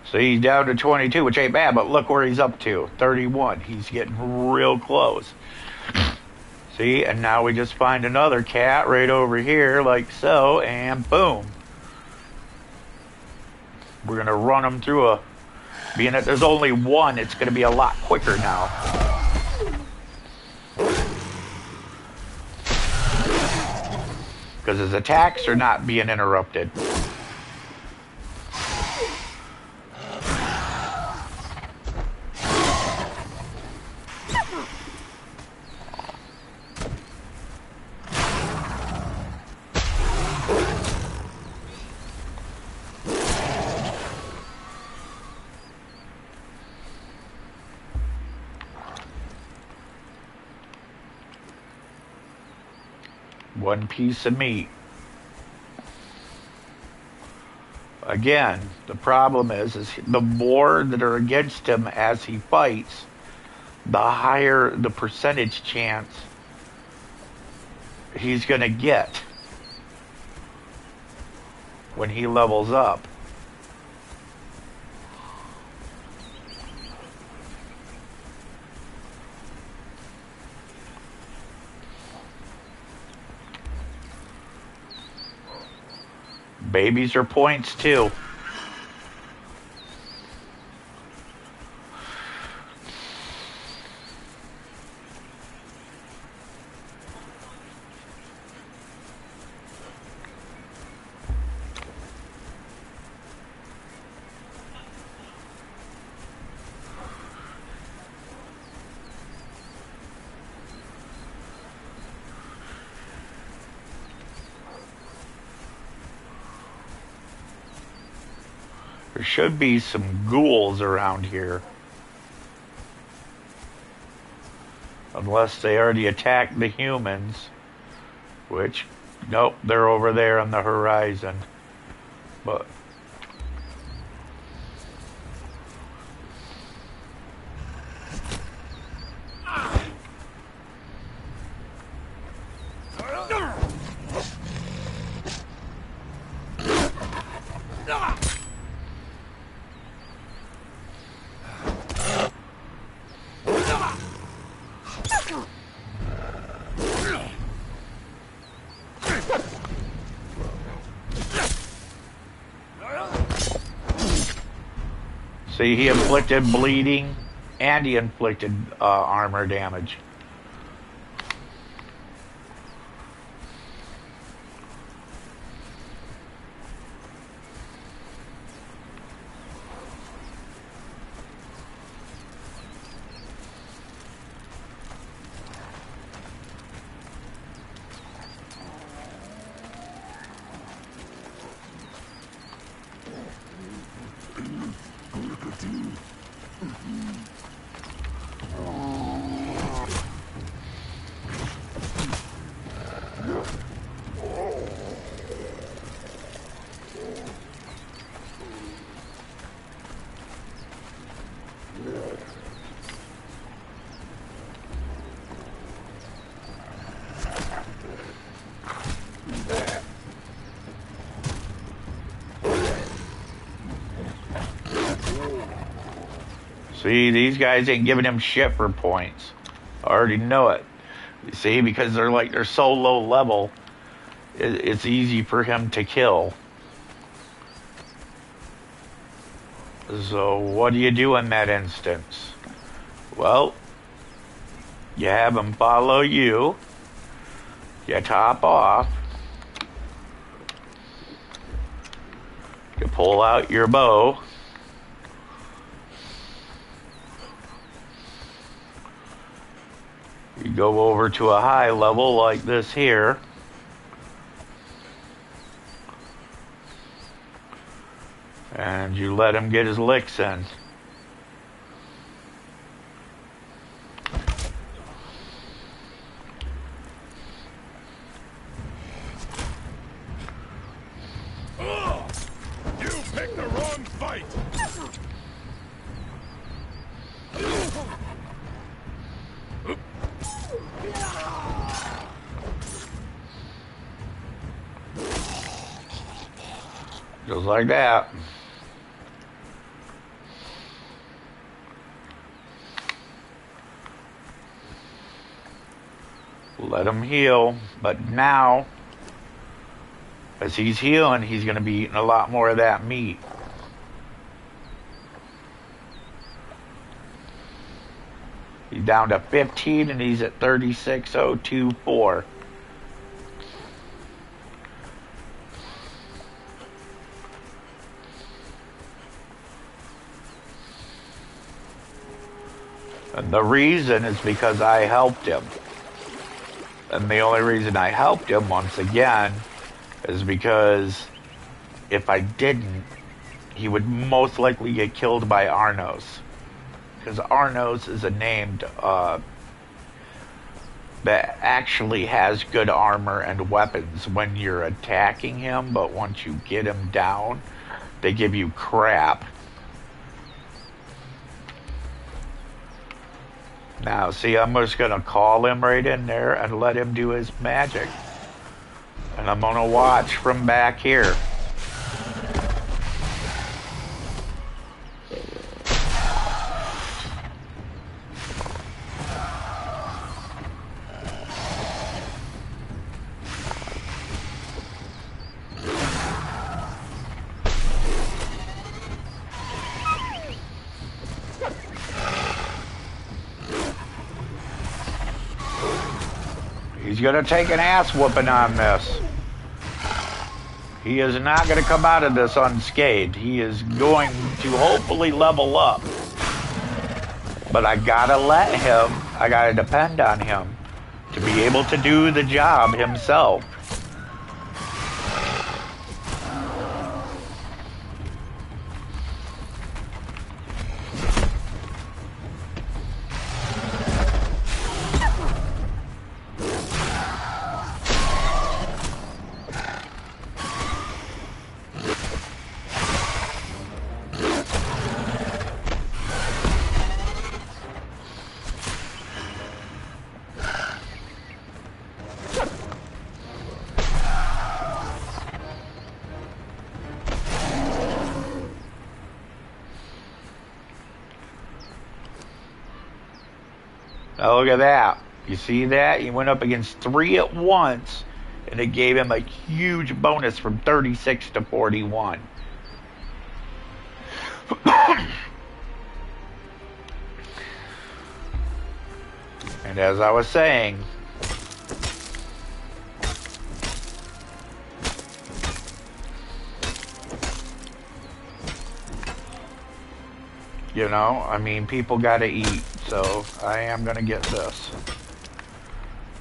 So he's down to 22, which ain't bad, but look where he's up to, 31. He's getting real close. See, and now we just find another cat right over here, like so, and boom. We're going to run them through a... Being that there's only one, it's going to be a lot quicker now. Because his attacks are not being interrupted. One piece of meat. Again, the problem is the more that are against him as he fights, the higher the percentage chance he's going to get when he levels up. Babies are points too. There should be some ghouls around here. Unless they already attacked the humans. Which, nope, they're over there on the horizon. But... See, he inflicted bleeding and he inflicted armor damage. See, these guys ain't giving him shit for points. I already know it. You see, because they're so low level, it's easy for him to kill. So what do you do in that instance? Well, you have him follow you. You top off. You pull out your bow. You go over to a high level like this here. And you let him get his licks in. You picked the wrong fight! Just like that. Let him heal. But now, as he's healing, he's going to be eating a lot more of that meat. He's down to 15 and he's at 36,024. And the reason is because I helped him. And the only reason I helped him, once again, is because if I didn't, he would most likely get killed by Arnos. Because Arnos is a name that actually has good armor and weapons when you're attacking him, but once you get him down, they give you crap. Now, see, I'm just going to call him right in there and let him do his magic. And I'm going to watch from back here. He's going to take an ass whooping on this. He is not going to come out of this unscathed. He is going to hopefully level up. But I got to let him, I got to depend on him to be able to do the job himself. Now look at that. You see that? He went up against 3 at once, and it gave him a huge bonus from 36 to 41. And as I was saying, you know, I mean, people gotta eat, so I am gonna get this.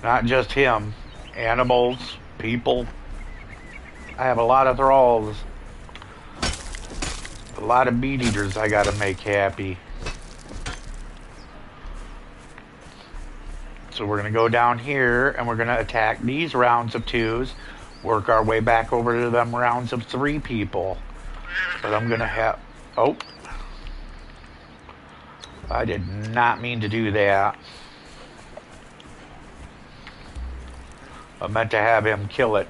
Not just him, animals, people. I have a lot of thralls. A lot of meat eaters I gotta make happy. So we're gonna go down here and we're gonna attack these rounds of 2s, work our way back over to them rounds of 3 people. But I'm gonna have, oh, I did not mean to do that. I meant to have him kill it.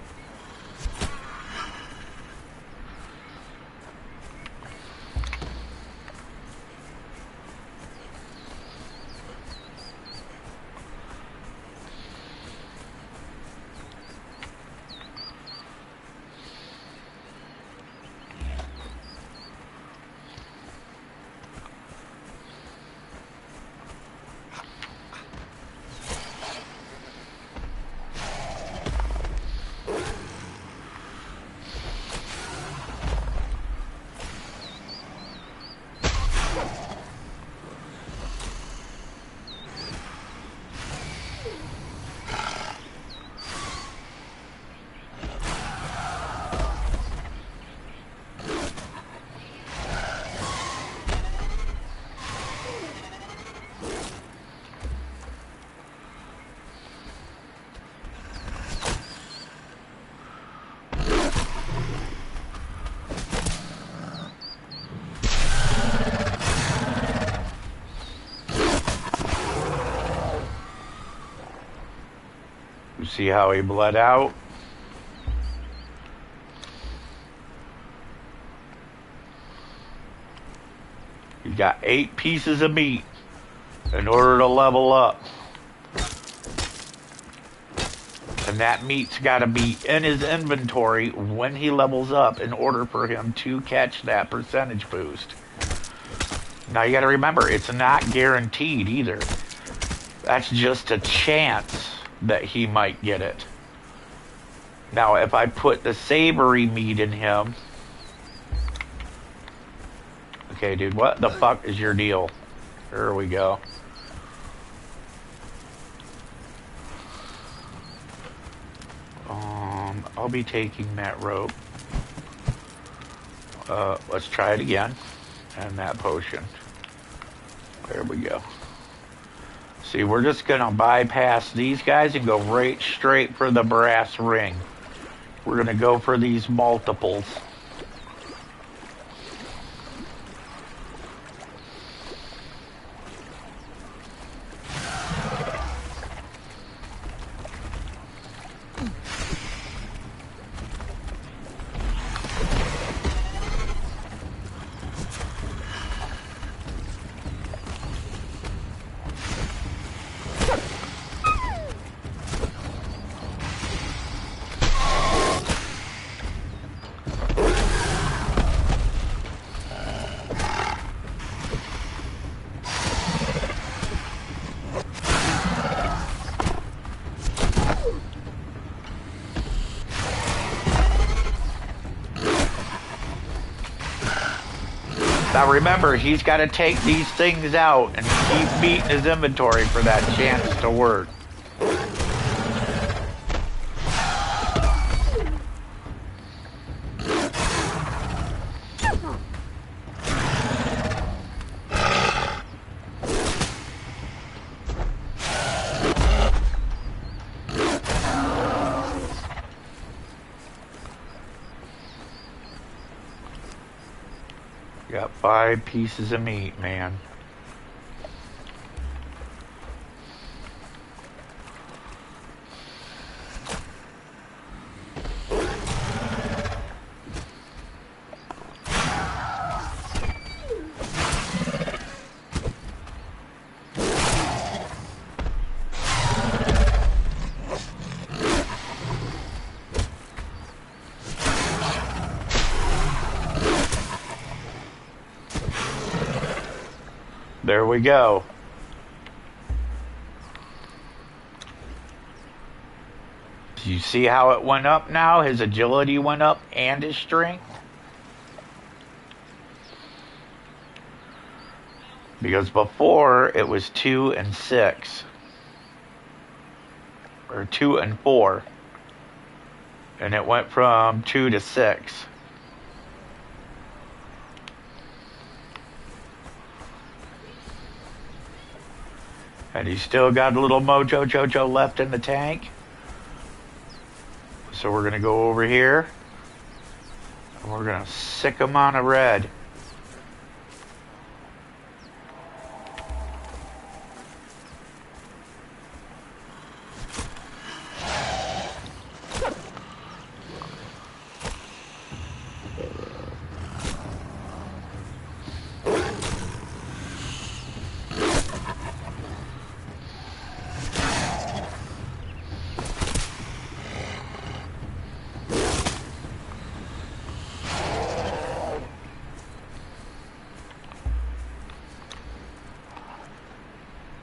See how he bled out? He's got 8 pieces of meat in order to level up. And that meat's got to be in his inventory when he levels up in order for him to catch that percentage boost. Now you got to remember, it's not guaranteed either. That's just a chance that he might get it. Now, if I put the savory meat in him... Okay, dude, what the fuck is your deal? There we go. I'll be taking that rope. Let's try it again. And that potion. There we go. See, we're just going to bypass these guys and go right straight for the brass ring. We're going to go for these multiples. Now remember, he's got to take these things out and keep meat in his inventory for that chance to work. Got 5 pieces of meat, man. there we go. Do you see how it went up now? His agility went up and his strength. Because before it was 2 and 6. Or 2 and 4. And it went from 2 to 6. And he's still got a little Mojo Jojo left in the tank. So we're going to go over here. And we're going to sick him on a red.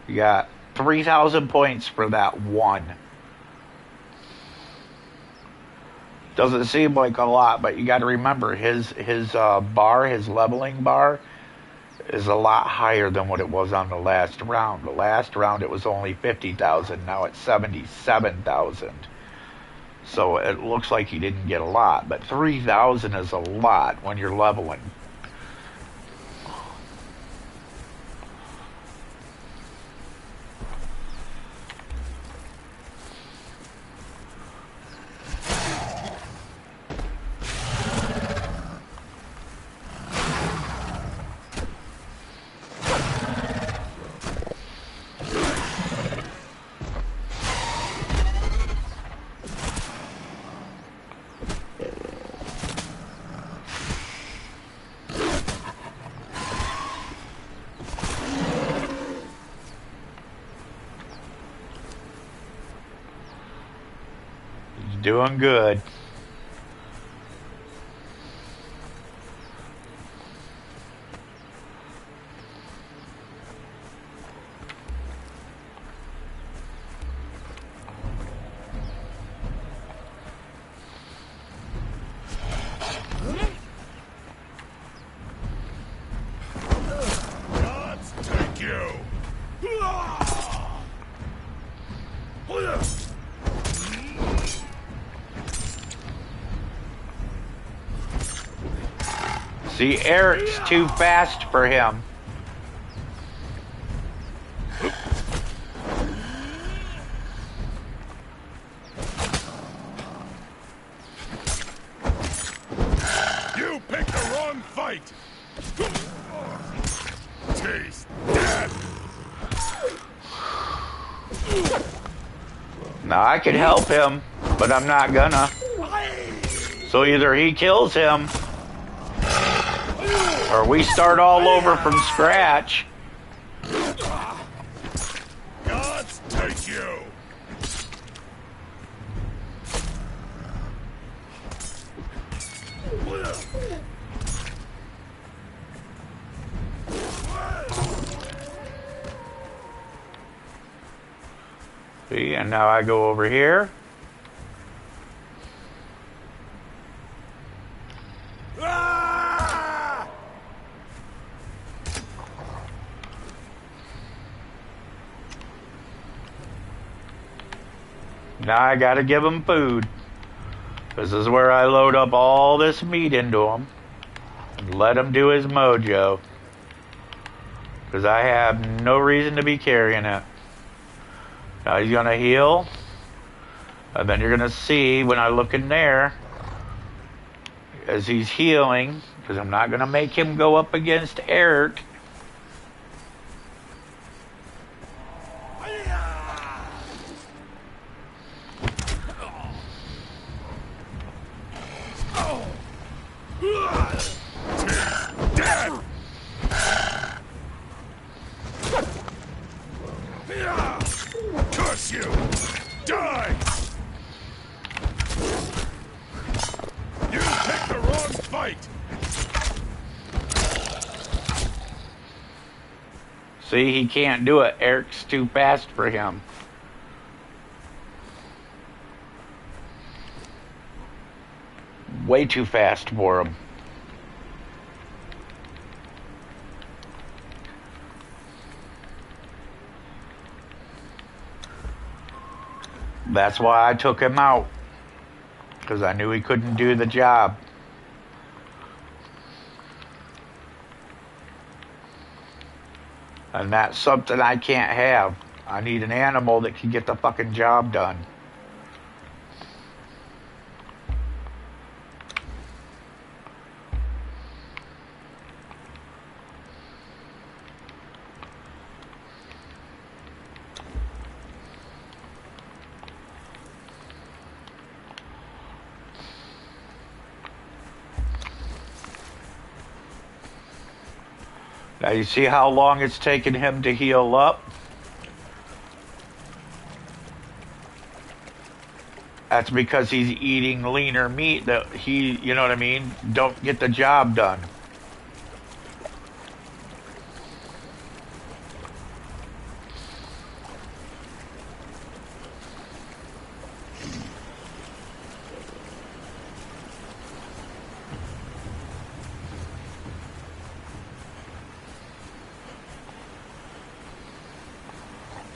You got 3,000 points for that one. Doesn't seem like a lot, but you got to remember his bar, his leveling bar, is a lot higher than what it was on the last round. The last round it was only 50,000. Now it's 77,000. So it looks like he didn't get a lot, but 3,000 is a lot when you're leveling. Doing good. Gods take you! See, Eric's too fast for him. You picked the wrong fight! Taste death! Now I could help him, but I'm not gonna. So either he kills him, or we start all over from scratch. Gods take you! See, and now I go over here. Now I gotta give him food. This is where I load up all this meat into him and let him do his mojo. Because I have no reason to be carrying it. Now he's gonna heal. And then you're gonna see when I look in there, as he's healing, because I'm not gonna make him go up against Eric. Curse you! Die! You picked the wrong fight! See, he can't do it. Eric's too fast for him. Way too fast for him. That's why I took him out. Because I knew he couldn't do the job. And that's something I can't have. I need an animal that can get the fucking job done. Now you see how long it's taken him to heal up? That's because he's eating leaner meat that he, you know what I mean, don't get the job done.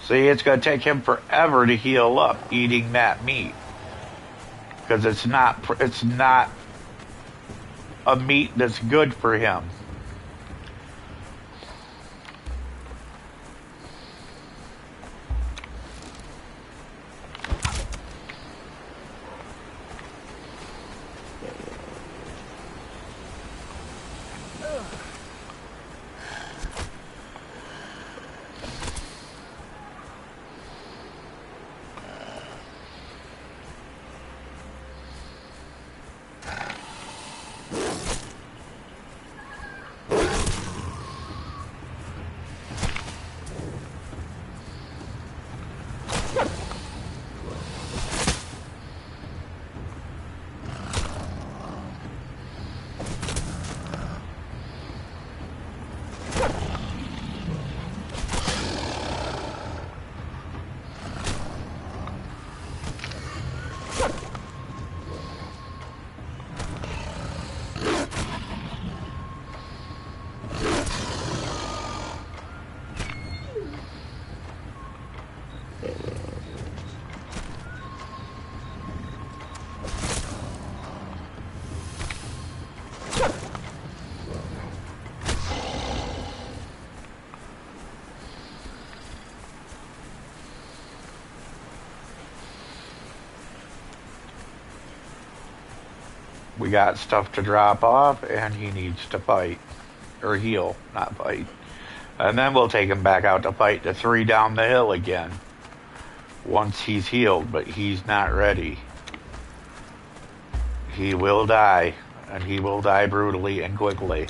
See, it's going to take him forever to heal up eating that meat. Because it's not a meat that's good for him. We got stuff to drop off, and he needs to fight. Or heal, not fight. And then we'll take him back out to fight the 3 down the hill again. Once he's healed, but he's not ready. He will die, and he will die brutally and quickly.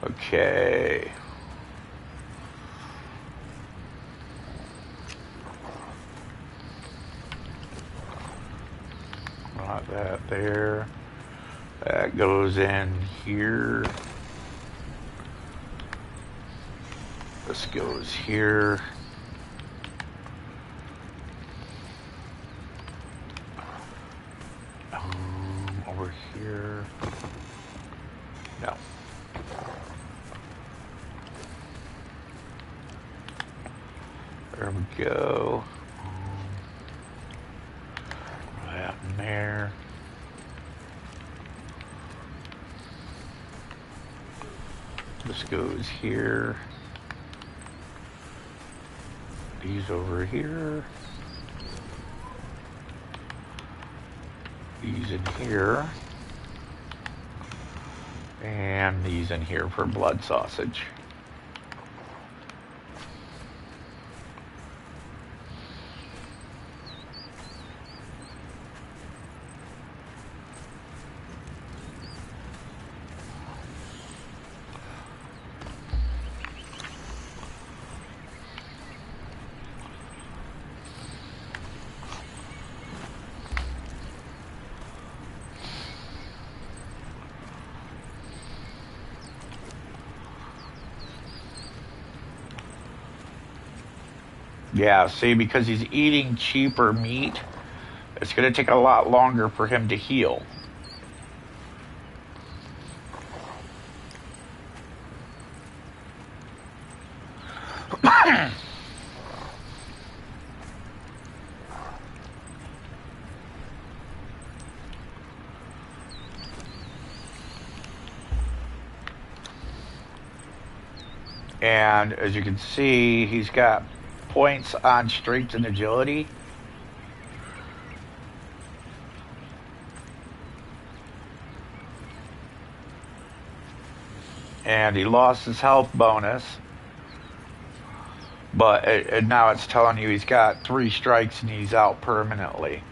Okay. Not that there. That goes in here. This goes here. Over here. No. There we go. That in there. This goes here. These over here. These in here. And these in here for blood sausage. Yeah, see, because he's eating cheaper meat, it's going to take a lot longer for him to heal. And as you can see, he's got points on strength and agility. And he lost his health bonus. But now it's telling you he's got 3 strikes and he's out permanently.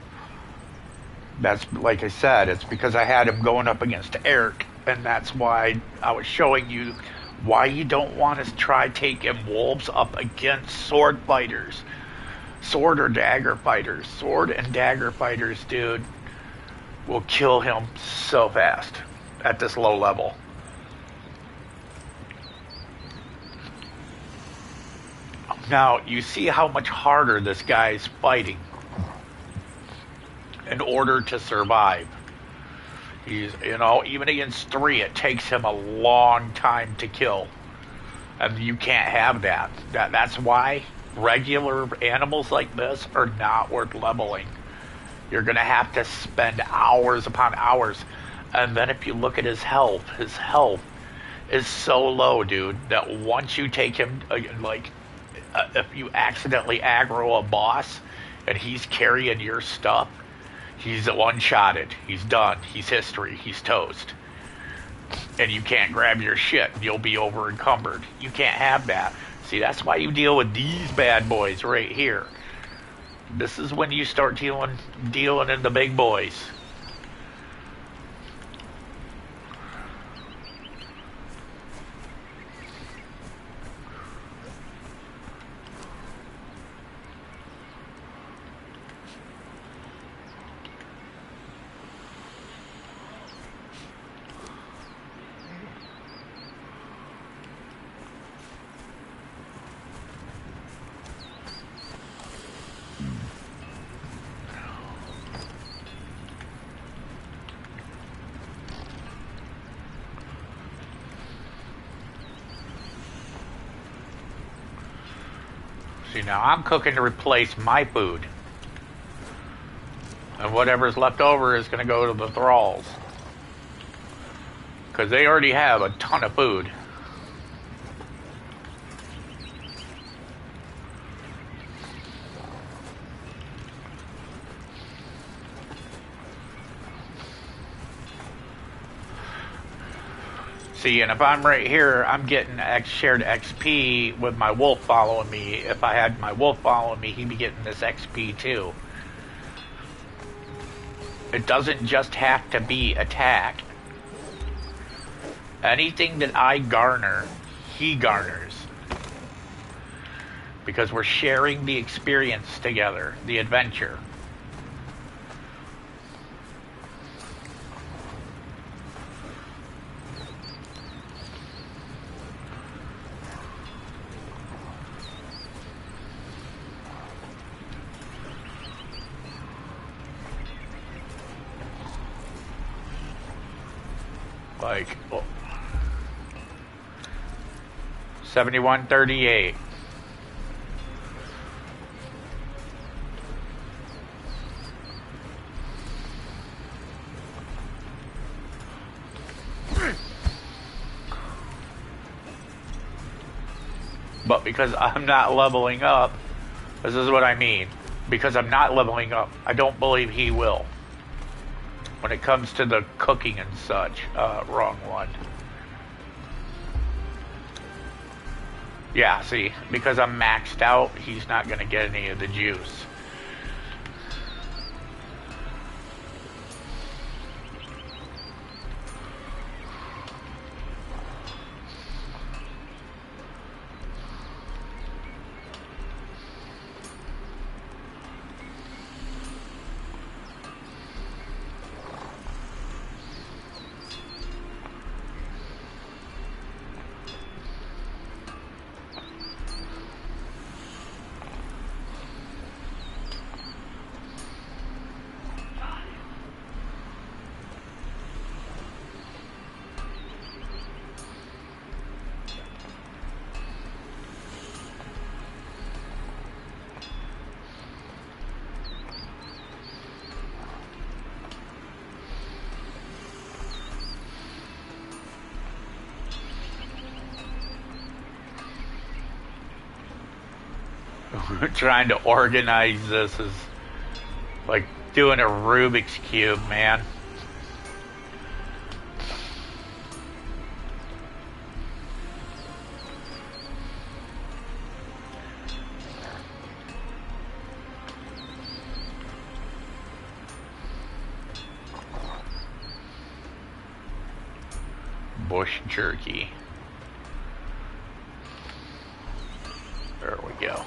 That's, like I said, it's because I had him going up against Eric. And that's why I was showing you why you don't want to try taking wolves up against sword fighters. Sword or dagger fighters. Sword and dagger fighters, dude, will kill him so fast at this low level. Now, you see how much harder this guy's fighting in order to survive. He's, even against 3, it takes him a long time to kill. And you can't have that. That's why regular animals like this are not worth leveling. You're going to have to spend hours upon hours. And then if you look at his health is so low, dude, that once you take him, if you accidentally aggro a boss and he's carrying your stuff, he's one-shotted. He's done. He's history. He's toast. And you can't grab your shit. You'll be over-encumbered. You can't have that. See, that's why you deal with these bad boys right here. This is when you start dealing in the big boys. See, now I'm cooking to replace my food. And whatever's left over is going to go to the thralls. Because they already have a ton of food. See, and if I'm right here, I'm getting shared XP with my wolf following me. If I had my wolf following me, he'd be getting this XP too. It doesn't just have to be attack. Anything that I garner, he garners. Because we're sharing the experience together, the adventure. Like, 7138. But because I'm not leveling up, this is what I mean. Because I'm not leveling up, I don't believe he will. When it comes to the cooking and such, wrong one. Yeah, see, because I'm maxed out, he's not going to get any of the juice. Trying to organize this is like doing a Rubik's Cube, man. Bush jerky. There we go.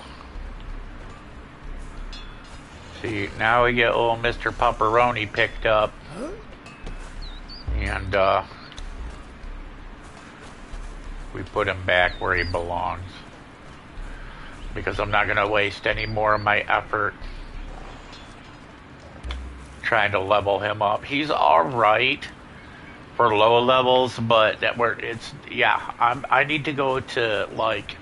See, now we get little Mr. Pepperoni picked up. And, we put him back where he belongs. Because I'm not going to waste any more of my effort trying to level him up. He's alright for low levels, but I need to go to, like,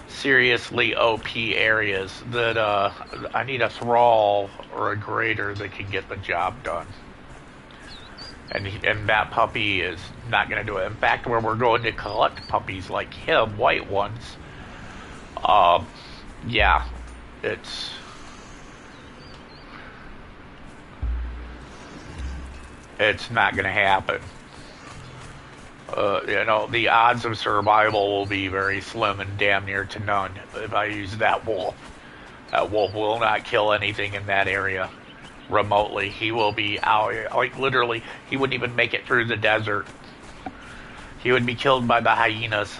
seriously OP areas that I need a thrall or a grader that can get the job done. And that puppy is not going to do it. In fact, where we're going to collect puppies like him, white ones, yeah, it's not going to happen. The odds of survival will be very slim and damn near to none if I use that wolf. That wolf will not kill anything in that area remotely. He will be out, like literally, he wouldn't even make it through the desert. He would be killed by the hyenas.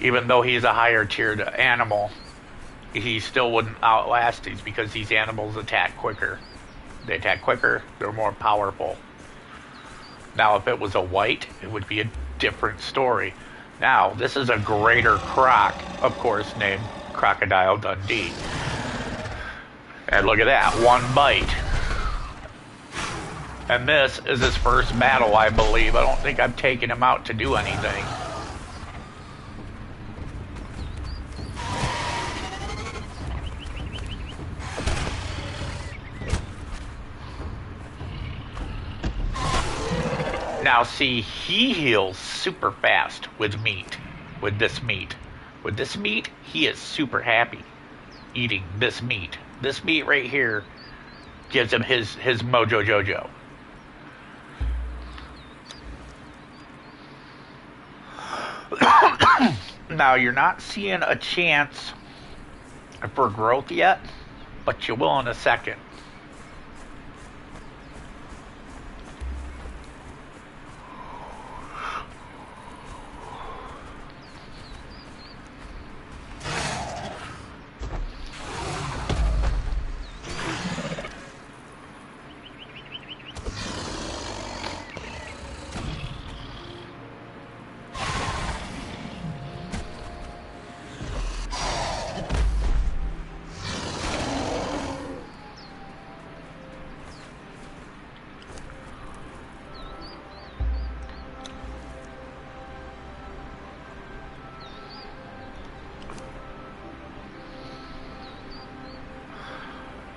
Even though he's a higher tiered animal, he still wouldn't outlast these because these animals attack quicker. They attack quicker, they're more powerful. Now, if it was a white, it would be a different story. Now, this is a greater croc, of course, named Crocodile Dundee. And look at that, one bite. And this is his first battle, I believe. I don't think I've taken him out to do anything. Now see, he heals super fast with meat. With this meat. With this meat, he is super happy eating this meat. This meat right here gives him his mojo jojo. Now, you're not seeing a chance for growth yet, but you will in a second.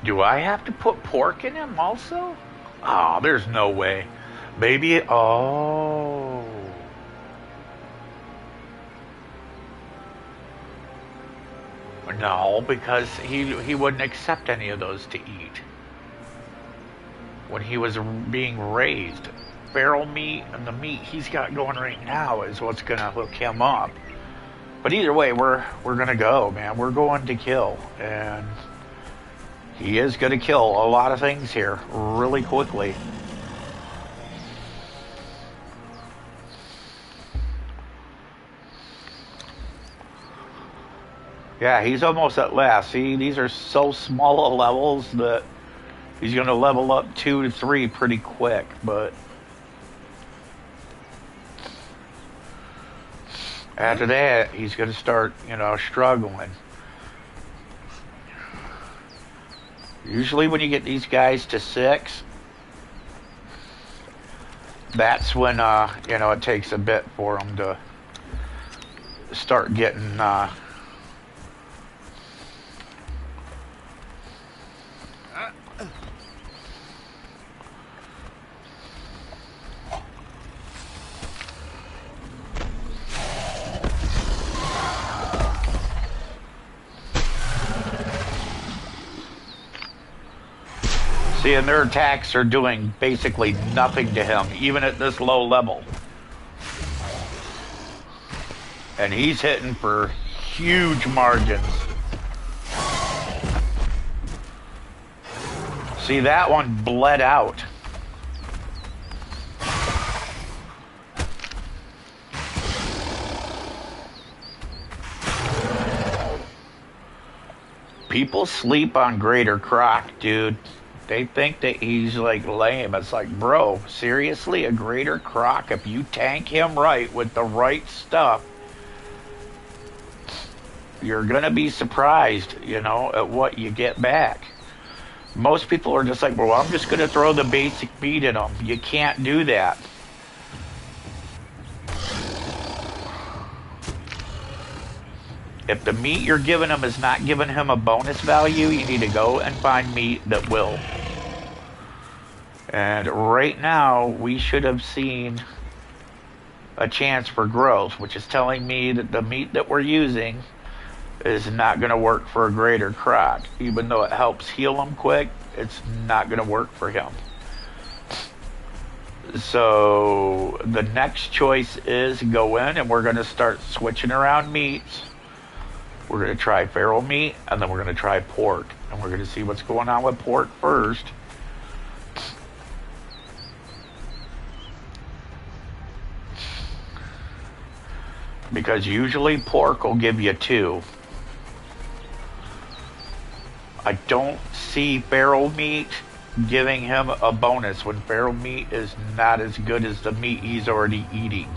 Do I have to put pork in him also? Oh, there's no way. Maybe, oh. No, because he wouldn't accept any of those to eat. When he was being raised, feral meat and the meat he's got going right now is what's gonna hook him up. But either way, we're gonna go, man. We're going to kill, and he is going to kill a lot of things here really quickly. Yeah, he's almost at last. See, these are so small of levels that he's going to level up 2 to 3 pretty quick, but after that, he's going to start, struggling. Usually when you get these guys to 6, that's when, it takes a bit for them to start getting, See, and their attacks are doing basically nothing to him, even at this low level. And he's hitting for huge margins. See, that one bled out. People sleep on Greater Croc, dude. They think that he's like lame. It's like, bro, seriously, a Greater Croc, if you tank him right with the right stuff, you're gonna be surprised, you know, at what you get back. Most people are just like, well, I'm just gonna throw the basic beat at him. You can't do that. If the meat you're giving him is not giving him a bonus value, you need to go and find meat that will. And right now, we should have seen a chance for growth, which is telling me that the meat that we're using is not going to work for a Greater Croc. Even though it helps heal him quick, it's not going to work for him. So the next choice is go in and we're going to start switching around meats. We're going to try feral meat, and then we're going to try pork. And we're going to see what's going on with pork first. Because usually pork will give you 2. I don't see feral meat giving him a bonus when feral meat is not as good as the meat he's already eating.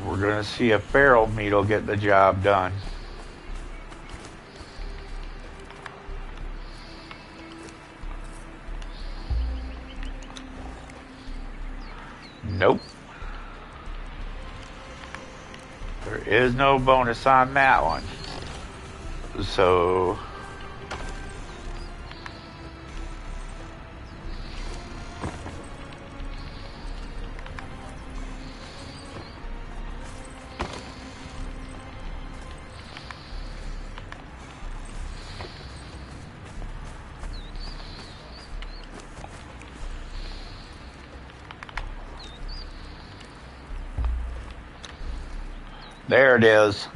We're going to see if feral meat will get the job done. Nope. There is no bonus on that one. So there it is.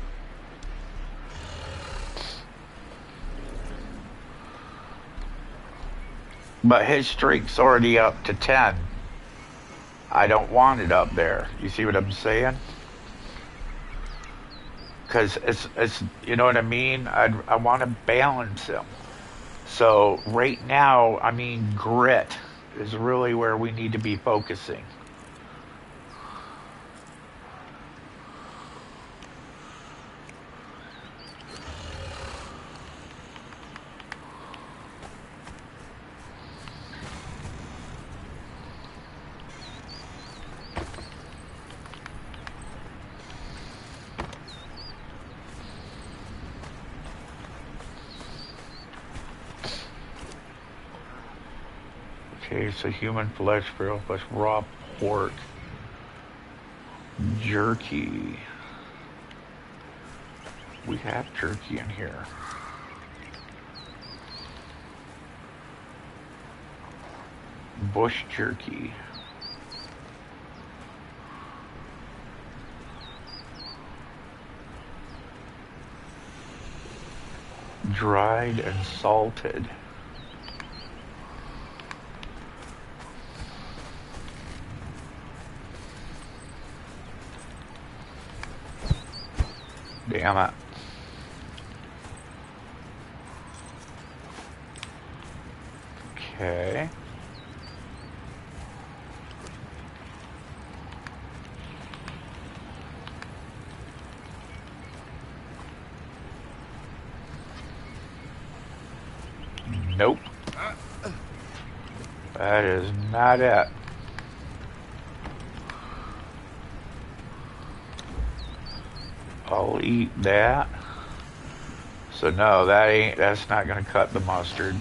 But his streak's already up to 10. I don't want it up there. You see what I'm saying? Because it's you know what I mean? I want to balance him. So right now, I mean, grit is really where we need to be focusing. Okay, so human flesh, feral flesh, raw pork, jerky. We have jerky in here. Bush jerky. Dried and salted. Damn it. Okay. Nope. That is not it. I'll eat that. So no, that's not gonna cut the mustard.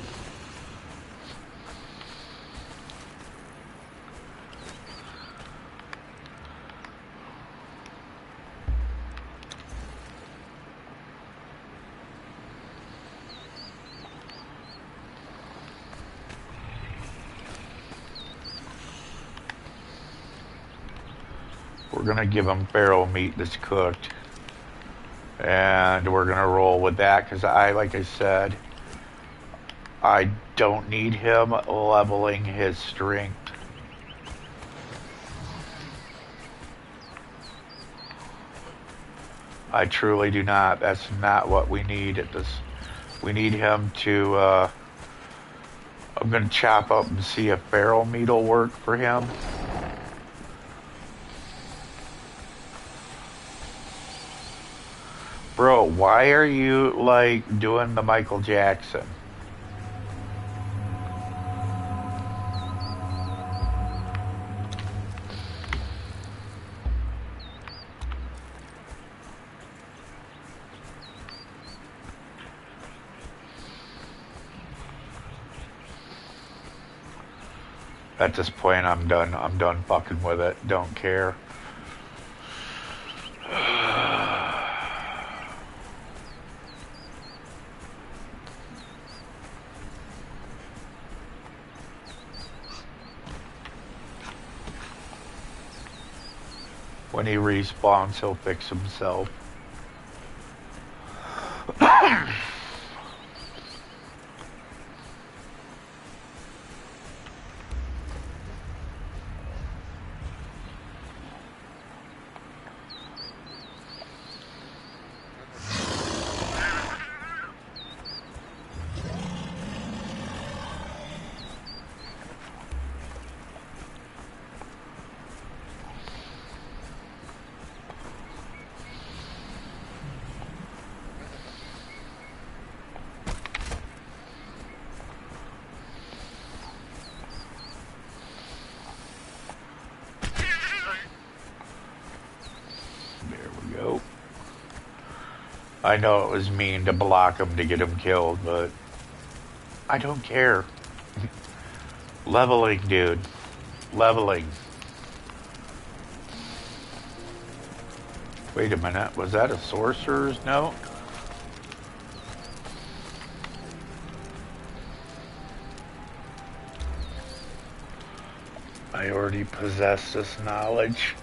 We're gonna give him feral meat that's cooked. And we're gonna roll with that because like I said, I don't need him leveling his strength. I truly do not. That's not what we need at this. We need him to, I'm gonna chop up and see if feral meat will work for him. Bro, why are you, like, doing the Michael Jackson? At this point, I'm done. I'm done fucking with it. Don't care. When he respawns, he'll fix himself. I know it was mean to block him to get him killed, but I don't care. Leveling, dude. Leveling. Wait a minute. Was that a sorcerer's note? I already possess this knowledge.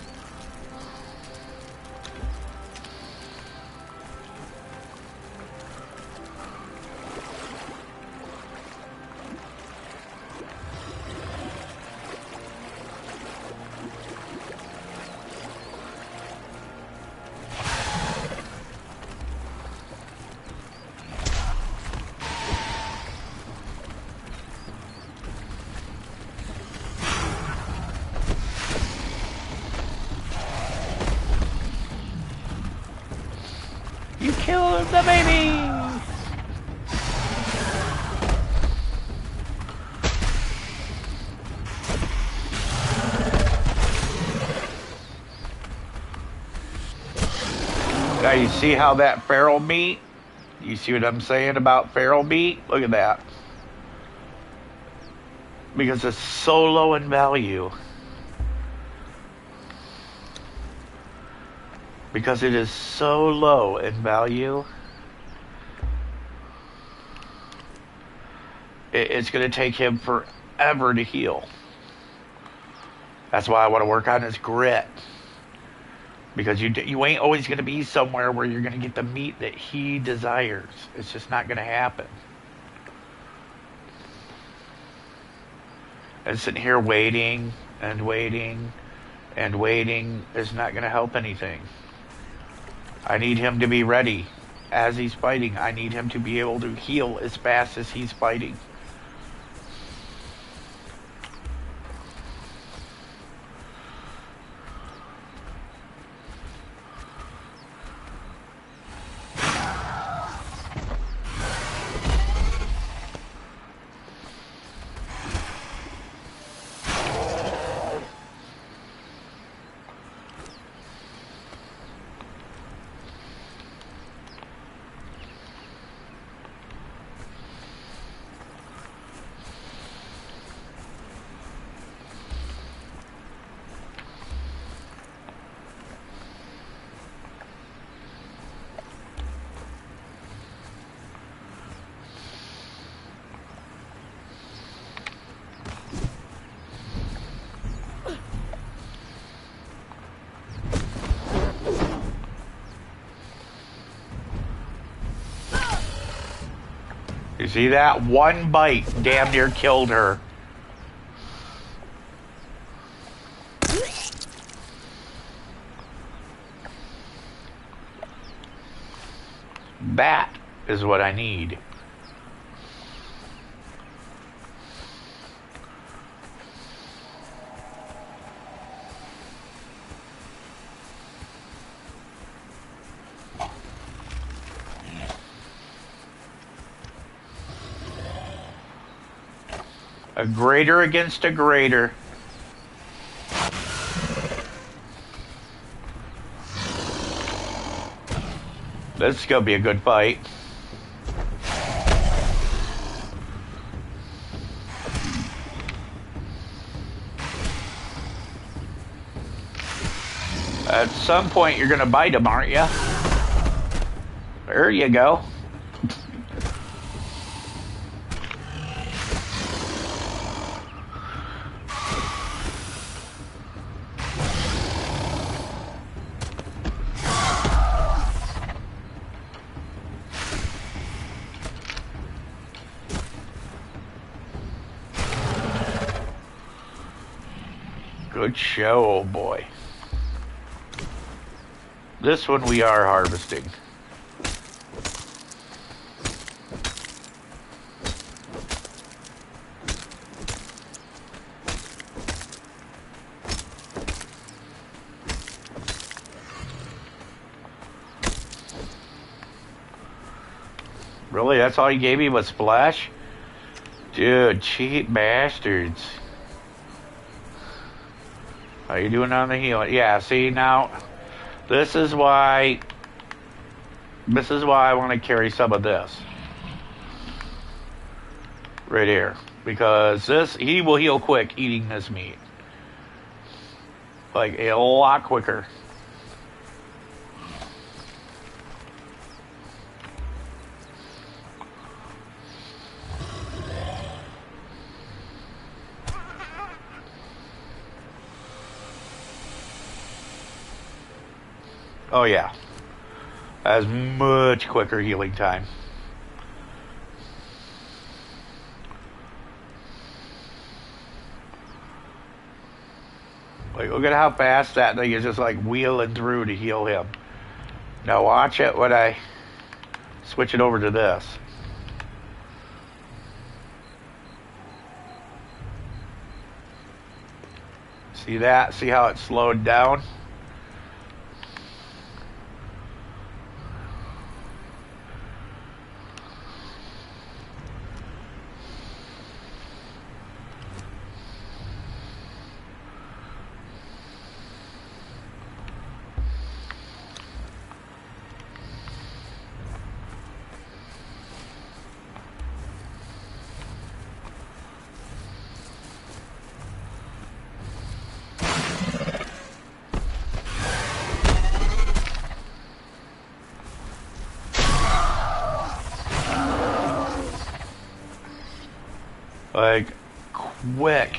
You killed the baby! Now you see how that feral meat, you see what I'm saying about feral meat? Look at that. Because it's so low in value. Because it is so low in value, it's going to take him forever to heal. That's why I want to work on his grit. Because you ain't always going to be somewhere where you're going to get the meat that he desires. It's just not going to happen. And sitting here waiting and waiting and waiting is not going to help anything. I need him to be ready as he's fighting. I need him to be able to heal as fast as he's fighting. You see that? One bite damn near killed her. That is what I need. A grader against a grader. This is gonna be a good fight. At some point you're gonna bite him, aren't you? There you go. Good show, old boy. This one we are harvesting. Really? That's all you gave me was flesh? Dude, cheap bastards. How you doing on the healing? Yeah, see now, this is why I want to carry some of this. Right here. Because he will heal quick eating this meat. Like, a lot quicker. Oh yeah, has much quicker healing time. Like, look at how fast that thing is just like wheeling through to heal him. Now watch it when I switch it over to this. See that? See how it slowed down? Like, quick.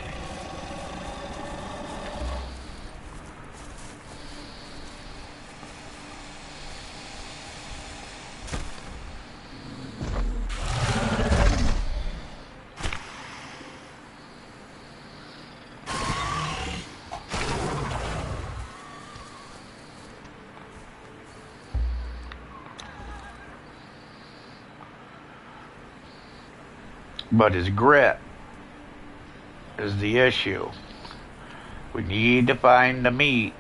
But his grit is the issue. We need to find the meat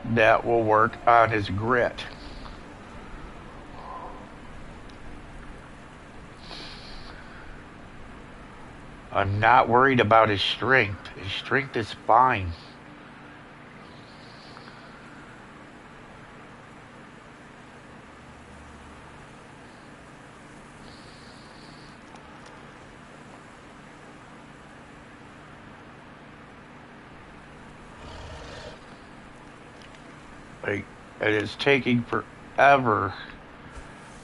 that will work on his grit. I'm not worried about his strength. His strength is fine. Like, it is taking forever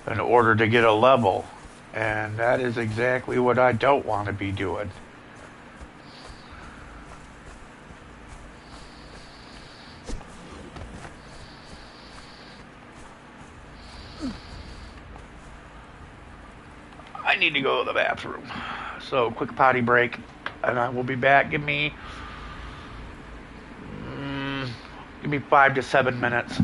in order to get a level. And that is exactly what I don't want to be doing. need to go to the bathroom. So, quick potty break, and I will be back. Give me 5 to 7 minutes.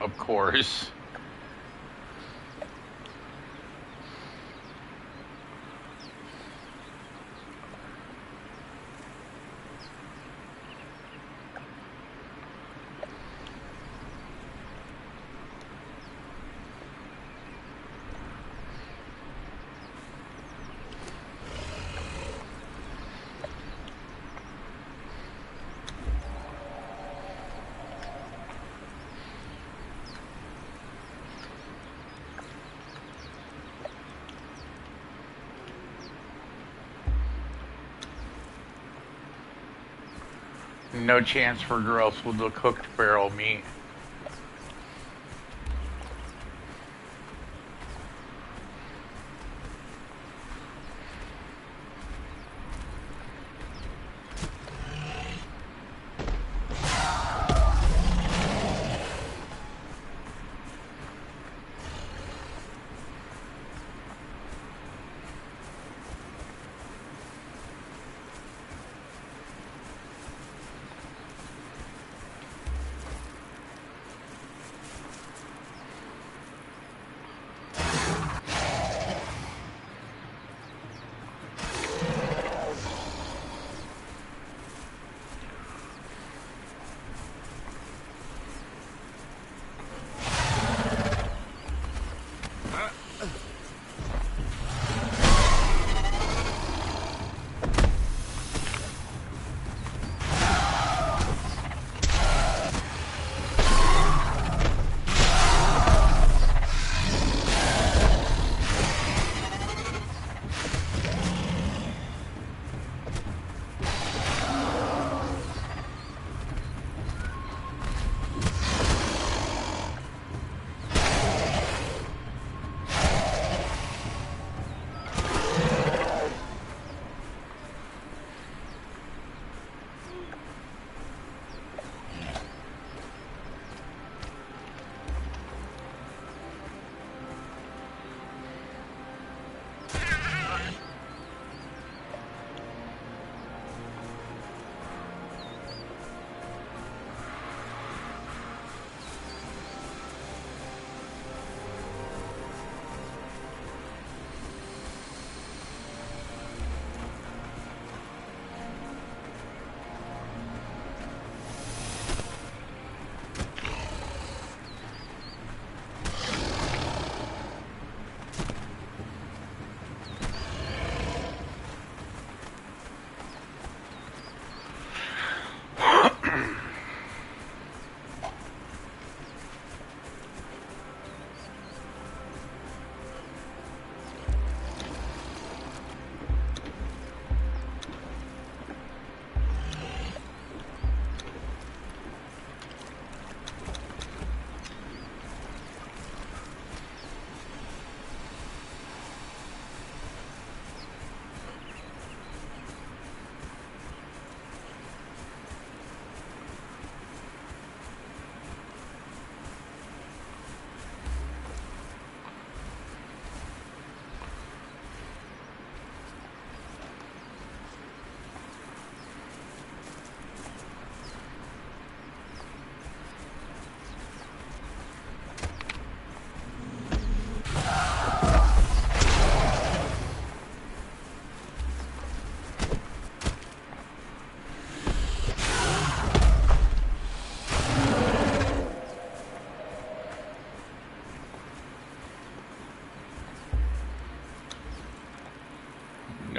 Of course. No chance for girls with the cooked barrel meat.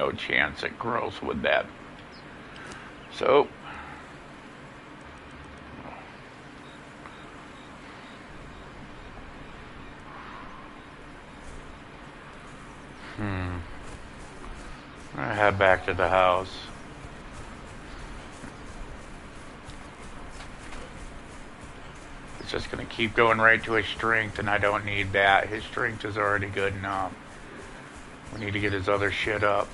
no chance it grows with that. So, I head back to the house. It's just going to keep going right to his strength, and I don't need that. His strength is already good enough. We need to get his other shit up.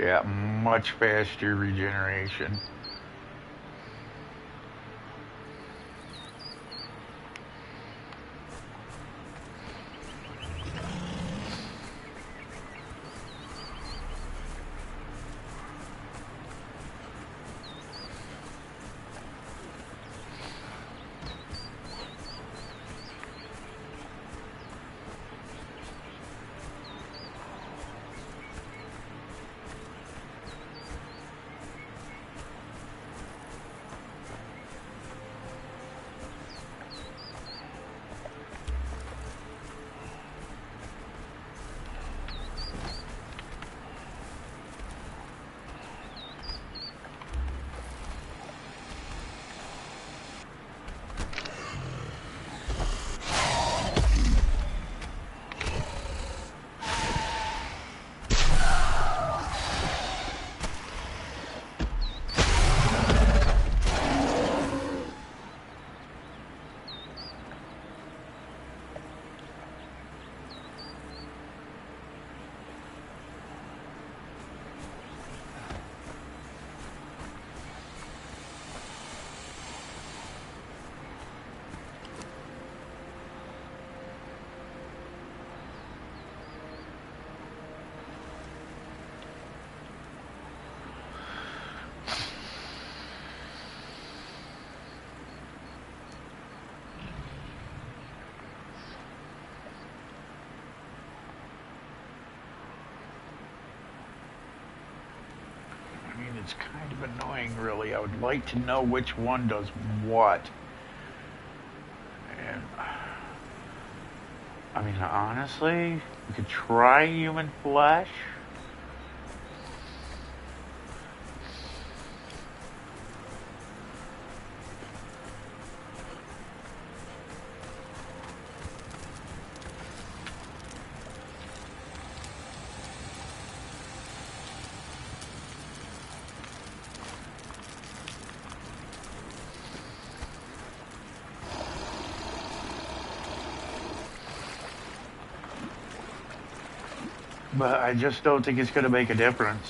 Yeah, much faster regeneration. It's kind of annoying, really. I would like to know which one does what. And I mean, honestly, we could try human flesh. But I just don't think it's going to make a difference.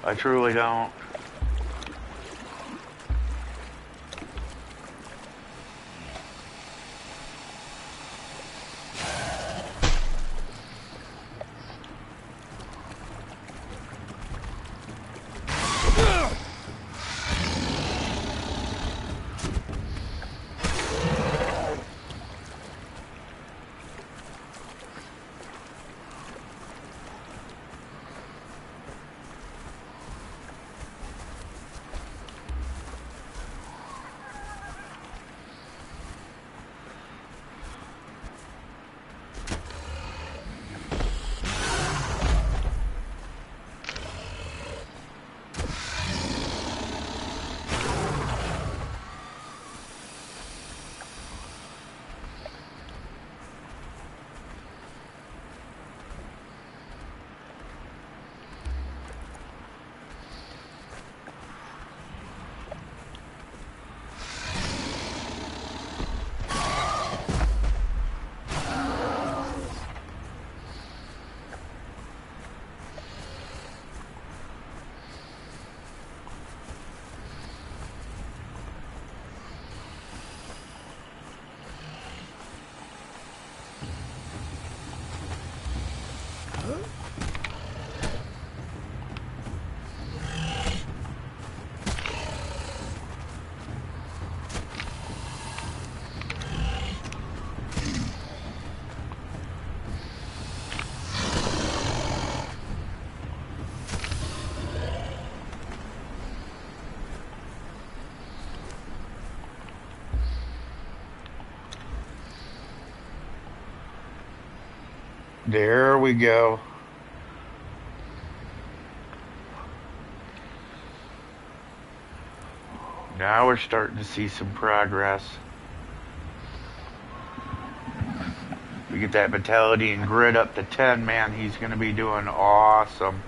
I truly don't. There we go. Now we're starting to see some progress. We get that vitality and grit up to 10, man, he's going to be doing awesome.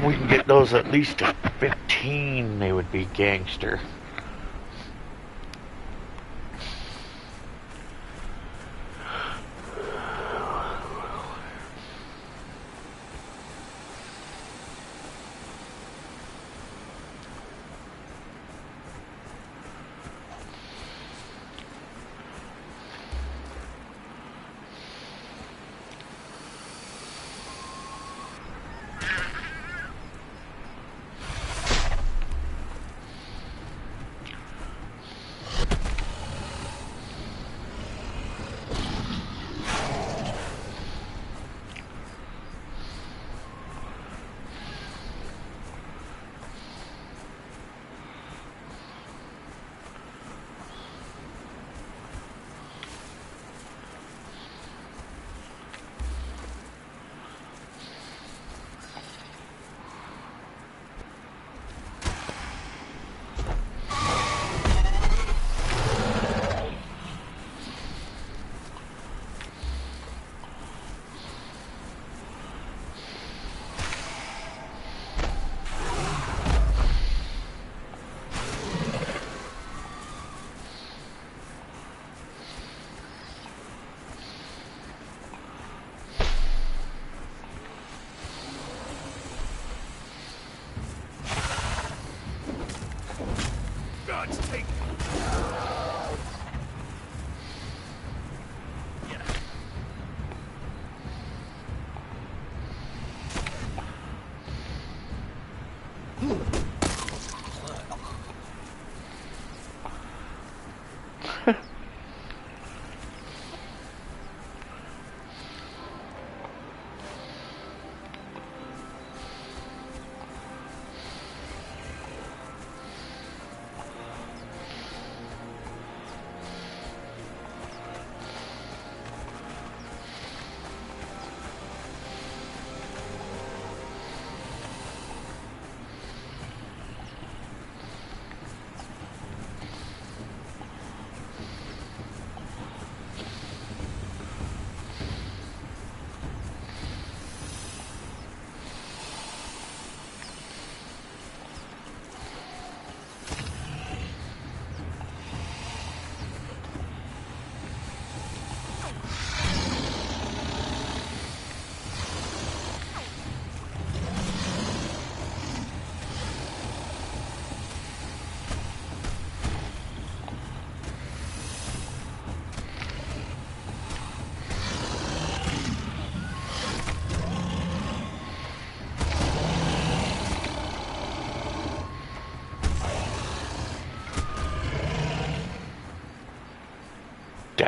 We can get those at least to 15, they would be gangster.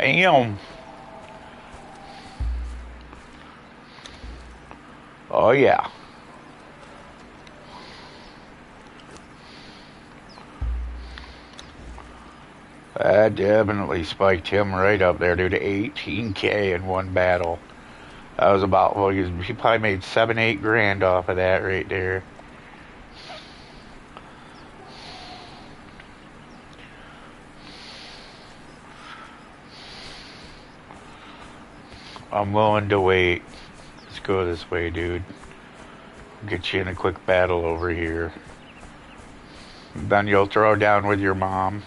Bam. Oh yeah. That definitely spiked him right up there, dude. 18K in one battle. That was about, well, he probably made 7, 8 grand off of that right there. I'm willing to wait. Let's go this way, dude. Get you in a quick battle over here. Then you'll throw down with your mom.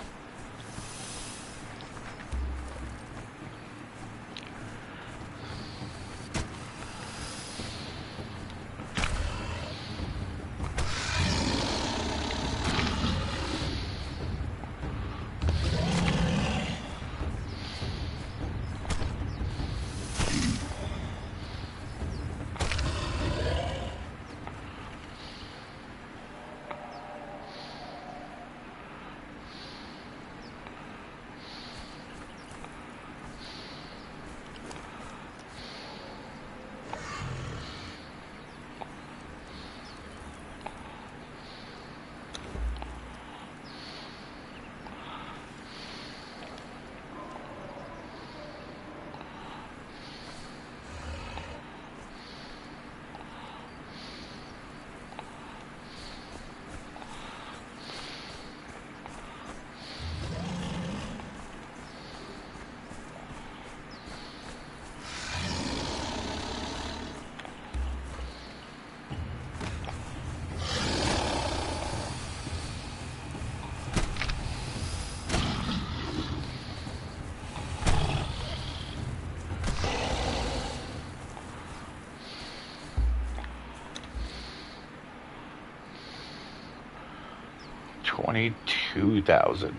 $22,000.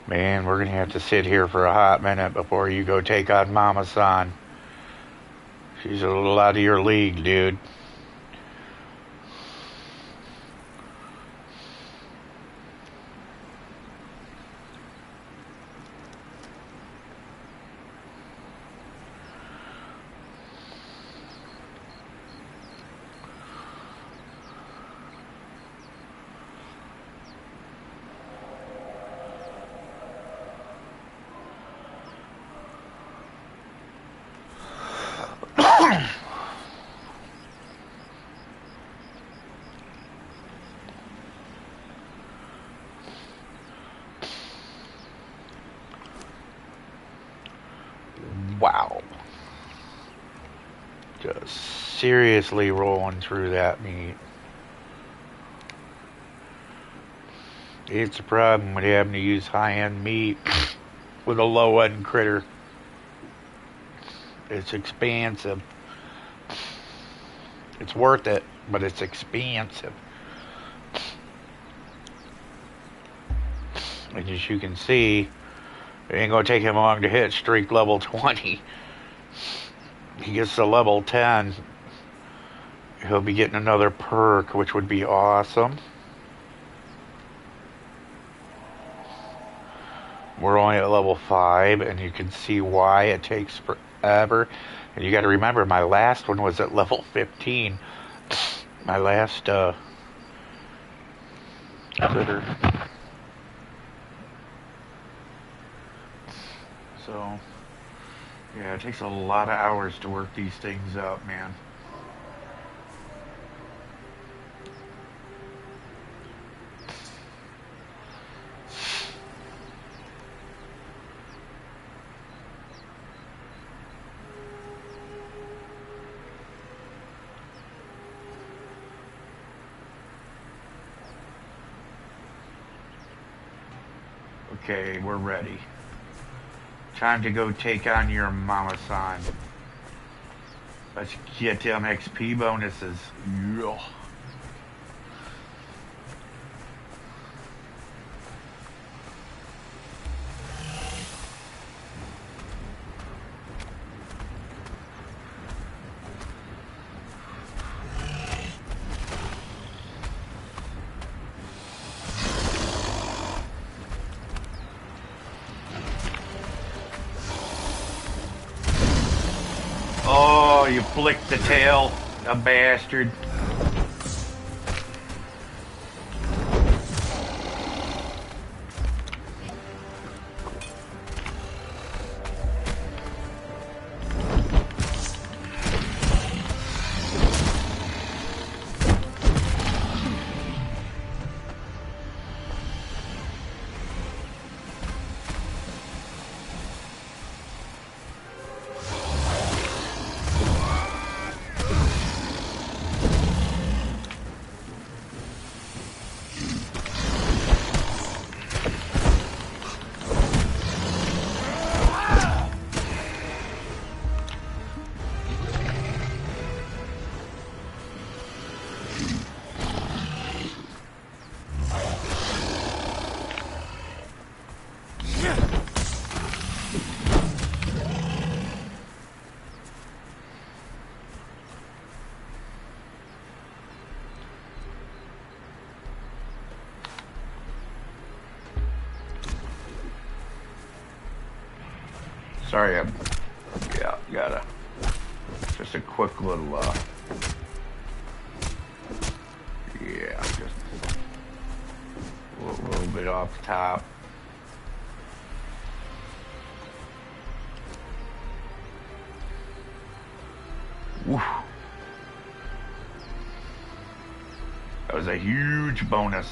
Man, we're gonna have to sit here for a hot minute before you go take on Mama-san. She's a little out of your league, dude. Wow. Just seriously rolling through that meat. It's a problem with having to use high-end meat with a low-end critter. It's expensive. It's worth it, but it's expensive. And as you can see, it ain't gonna take him long to hit streak level 20. He gets to level 10. He'll be getting another perk, which would be awesome. We're only at level 5, and you can see why it takes forever. And you gotta remember, my last one was at level 15. My last, critter. So, yeah, it takes a lot of hours to work these things out, man. Okay, we're ready. Time to go take on your Mama-san. Let's get them XP bonuses. Yeah. You flicked the tail, a bastard. Sorry, got just a quick little, just a little bit off the top. Woof. That was a huge bonus.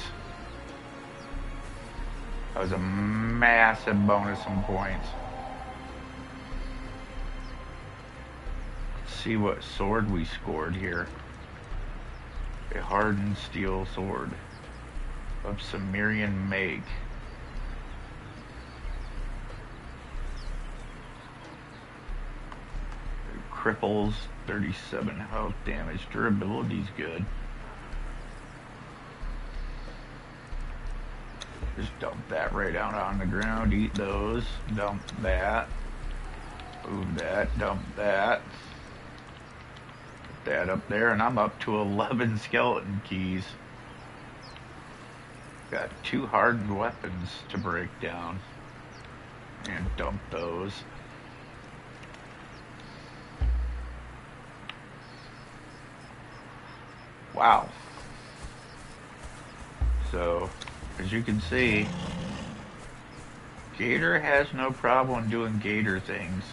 That was a massive bonus in points. See what sword we scored here. A hardened steel sword of Sumerian make. It cripples 37 health damage. Durability's good. Just dump that right out on the ground. Eat those. Dump that. Move that. Dump that. That up there, and I'm up to 11 skeleton keys. Got 2 hardened weapons to break down and dump those. Wow. So, as you can see, Gator has no problem doing Gator things.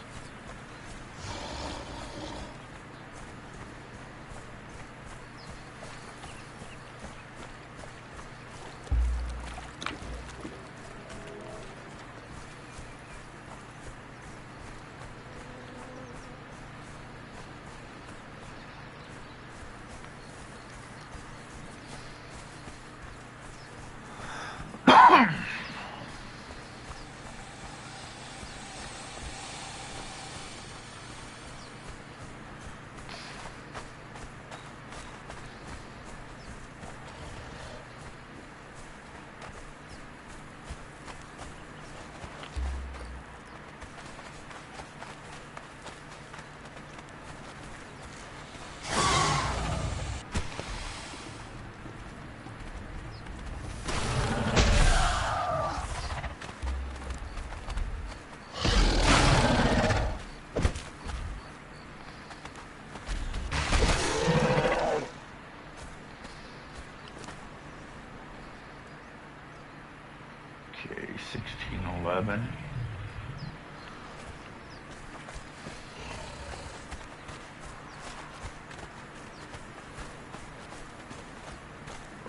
Okay, 1611.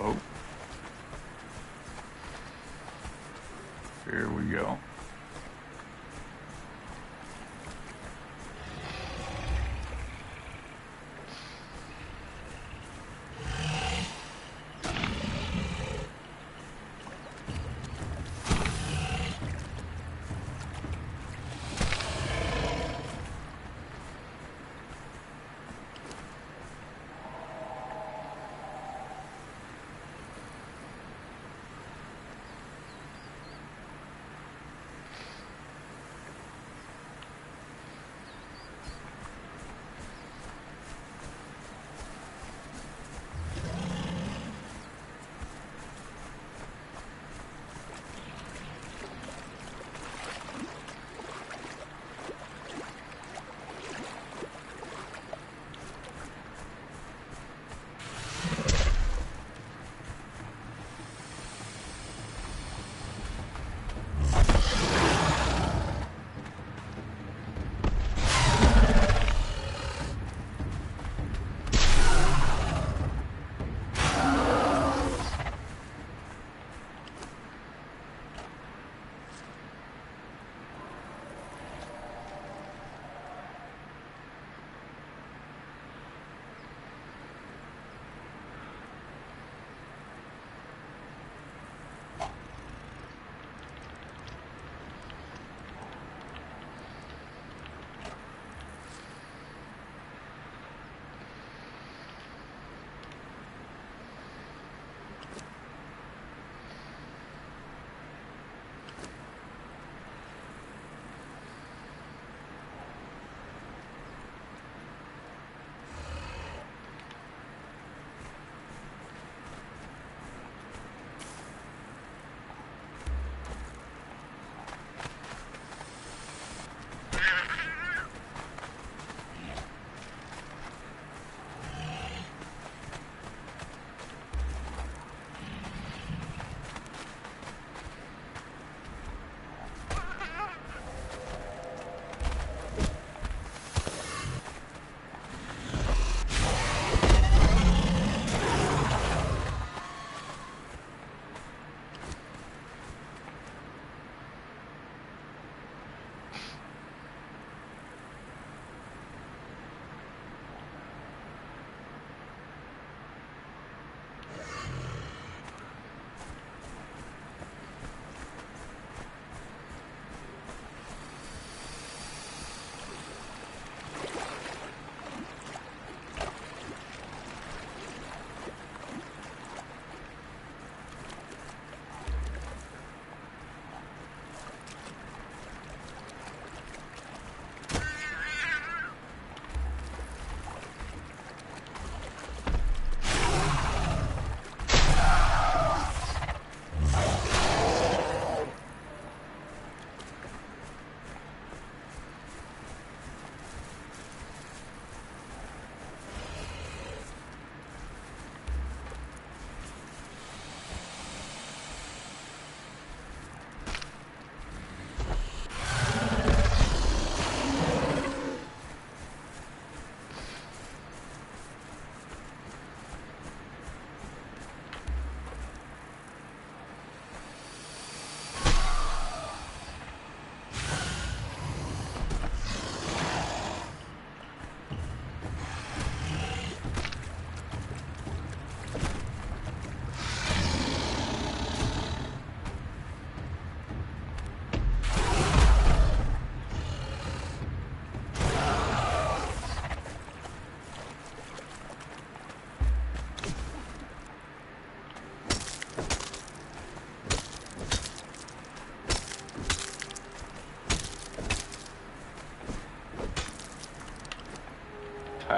Oh. Here we go.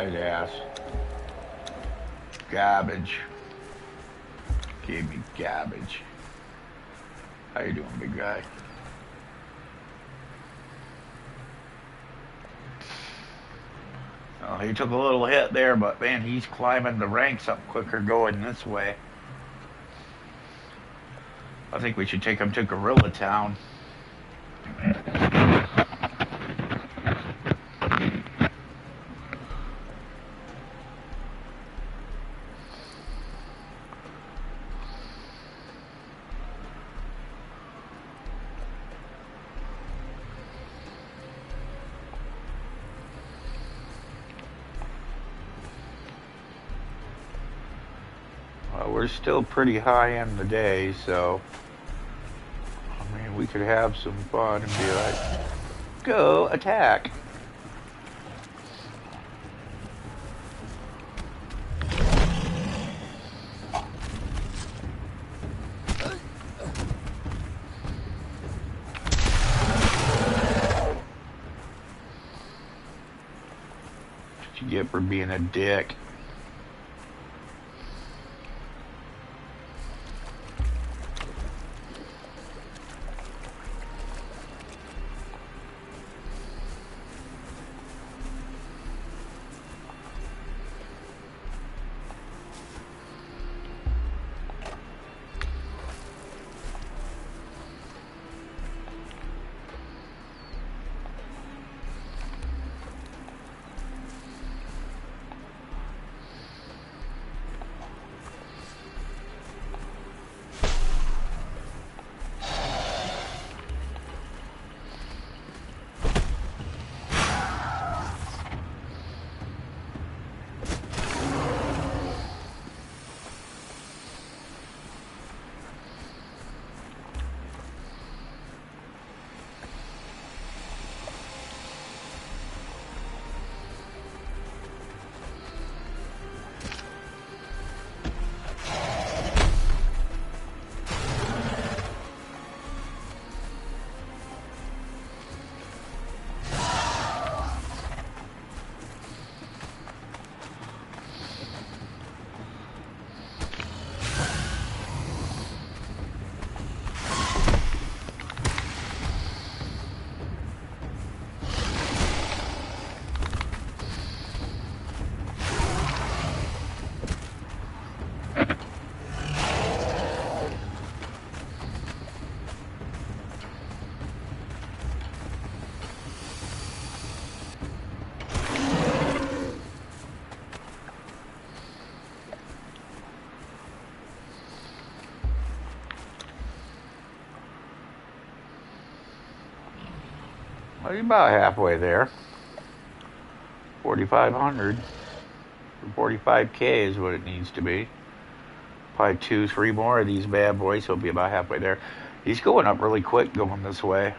Hide ass. Garbage. Gave me garbage. How you doing, big guy? Well, he took a little hit there, but man, he's climbing the ranks up quicker going this way. I think we should take him to Gorilla Town. We're still pretty high in the day, so I mean, we could have some fun and be like, go attack. What you get for being a dick? Well, you're about halfway there. 4,500. 45K is what it needs to be. Probably 2-3 more of these bad boys, so he'll be about halfway there. He's going up really quick going this way.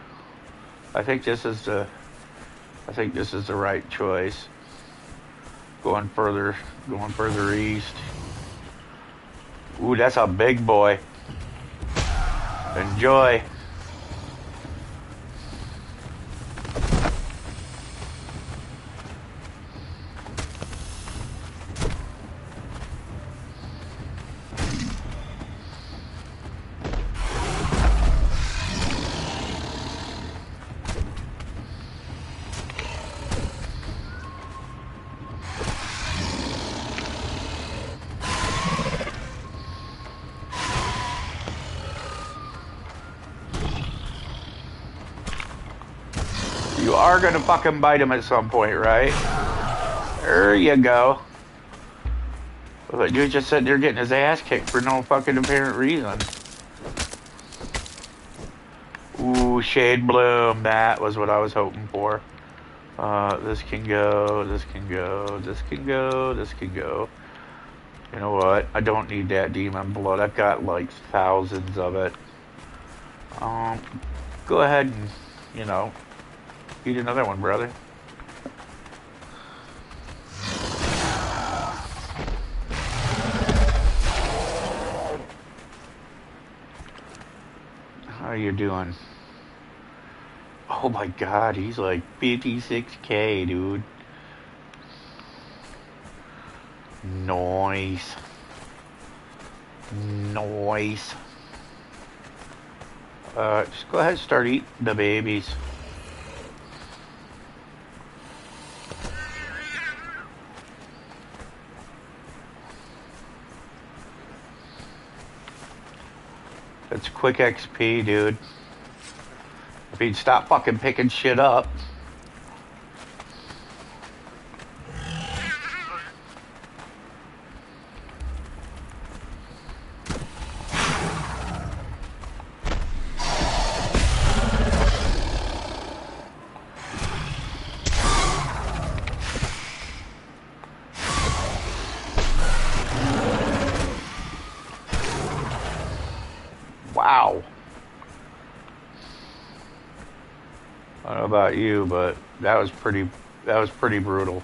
I think this is the right choice. Going further east. Ooh, that's a big boy. Enjoy. You are gonna fucking bite him at some point, right? There you go. But you're just sitting there getting his ass kicked for no fucking apparent reason. Ooh, Shade Bloom. That was what I was hoping for. This can go, this can go, this can go, this can go. You know what? I don't need that demon blood. I've got like thousands of it. Go ahead and, you know, eat another one, brother. How you doing? Oh my god, he's like 56K, dude. Noise. Noise. Just go ahead and start eating the babies. That's quick XP, dude. If he'd stop fucking picking shit up. Wow. I don't know about you, but that was pretty brutal.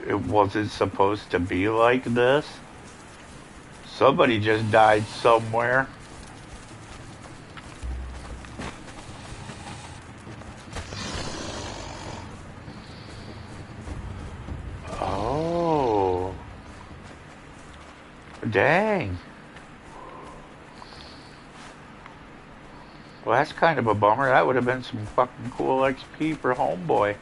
It wasn't supposed to be like this. Somebody just died somewhere. Oh. Dang. Well, that's kind of a bummer. That would have been some fucking cool XP for Homeboy.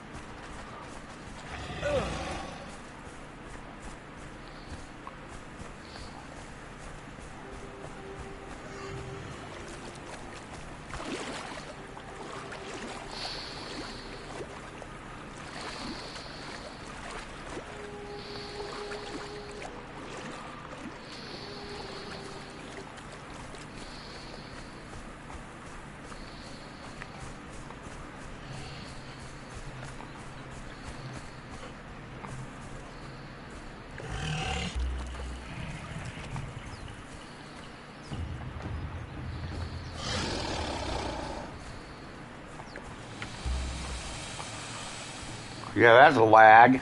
Yeah, that's a lag.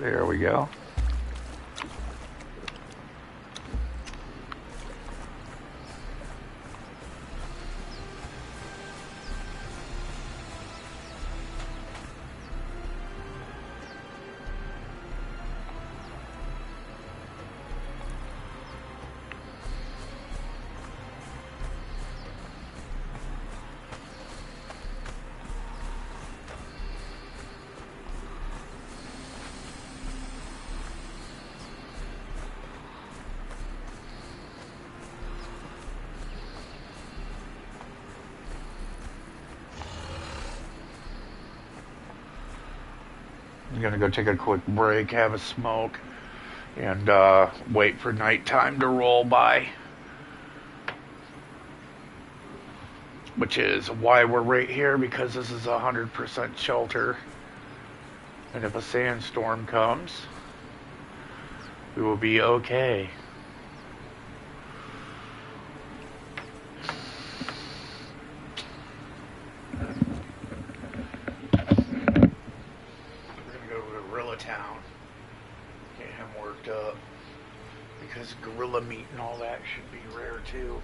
There we go. I'm gonna go take a quick break, have a smoke, and wait for nighttime to roll by. Which is why we're right here, because this is 100% shelter. And if a sandstorm comes, we will be okay. Because gorilla meat and all that should be rare too.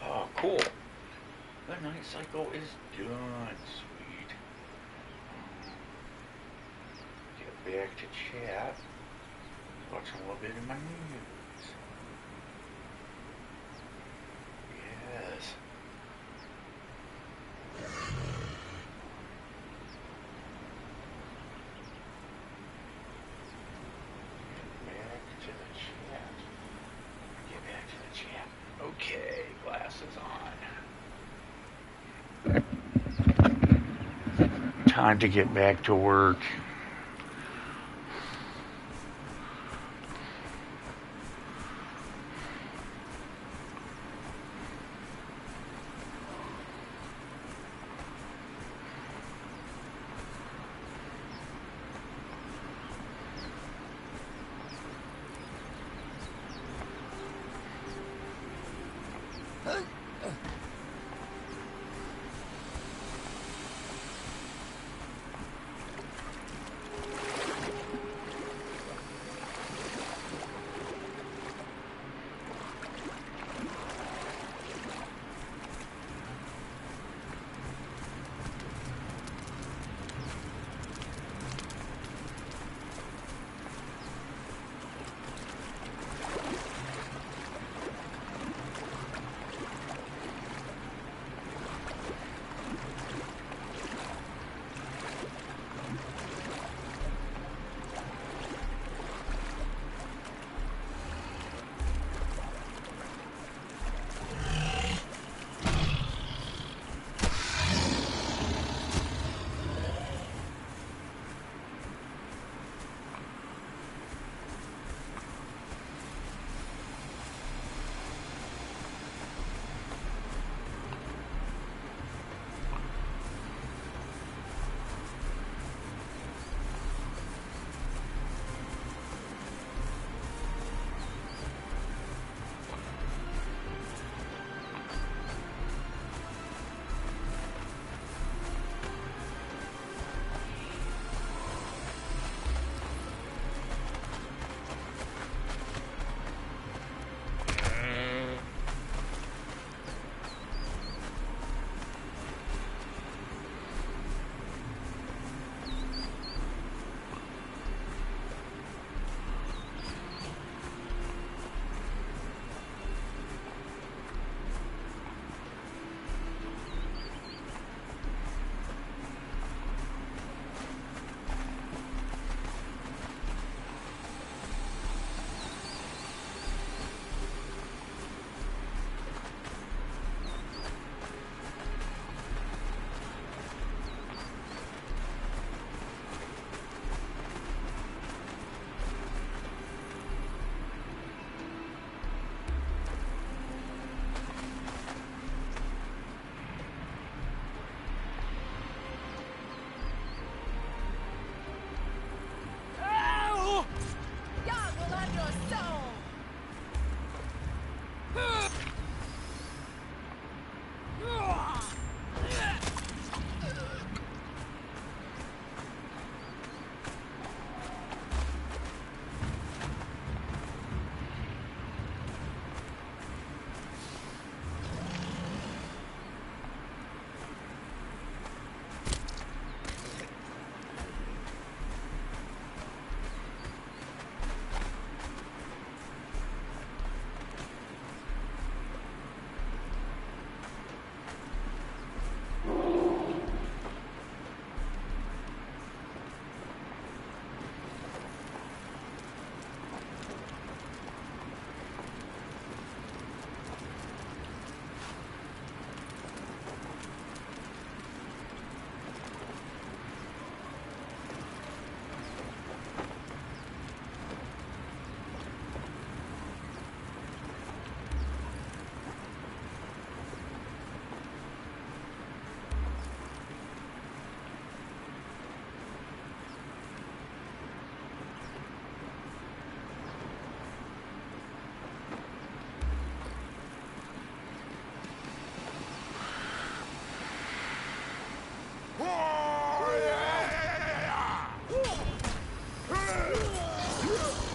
Oh, cool. The night cycle is done. Sweet. Get back to chat. Watch a little bit of my news. Yes. Okay, glasses on. Time to get back to work.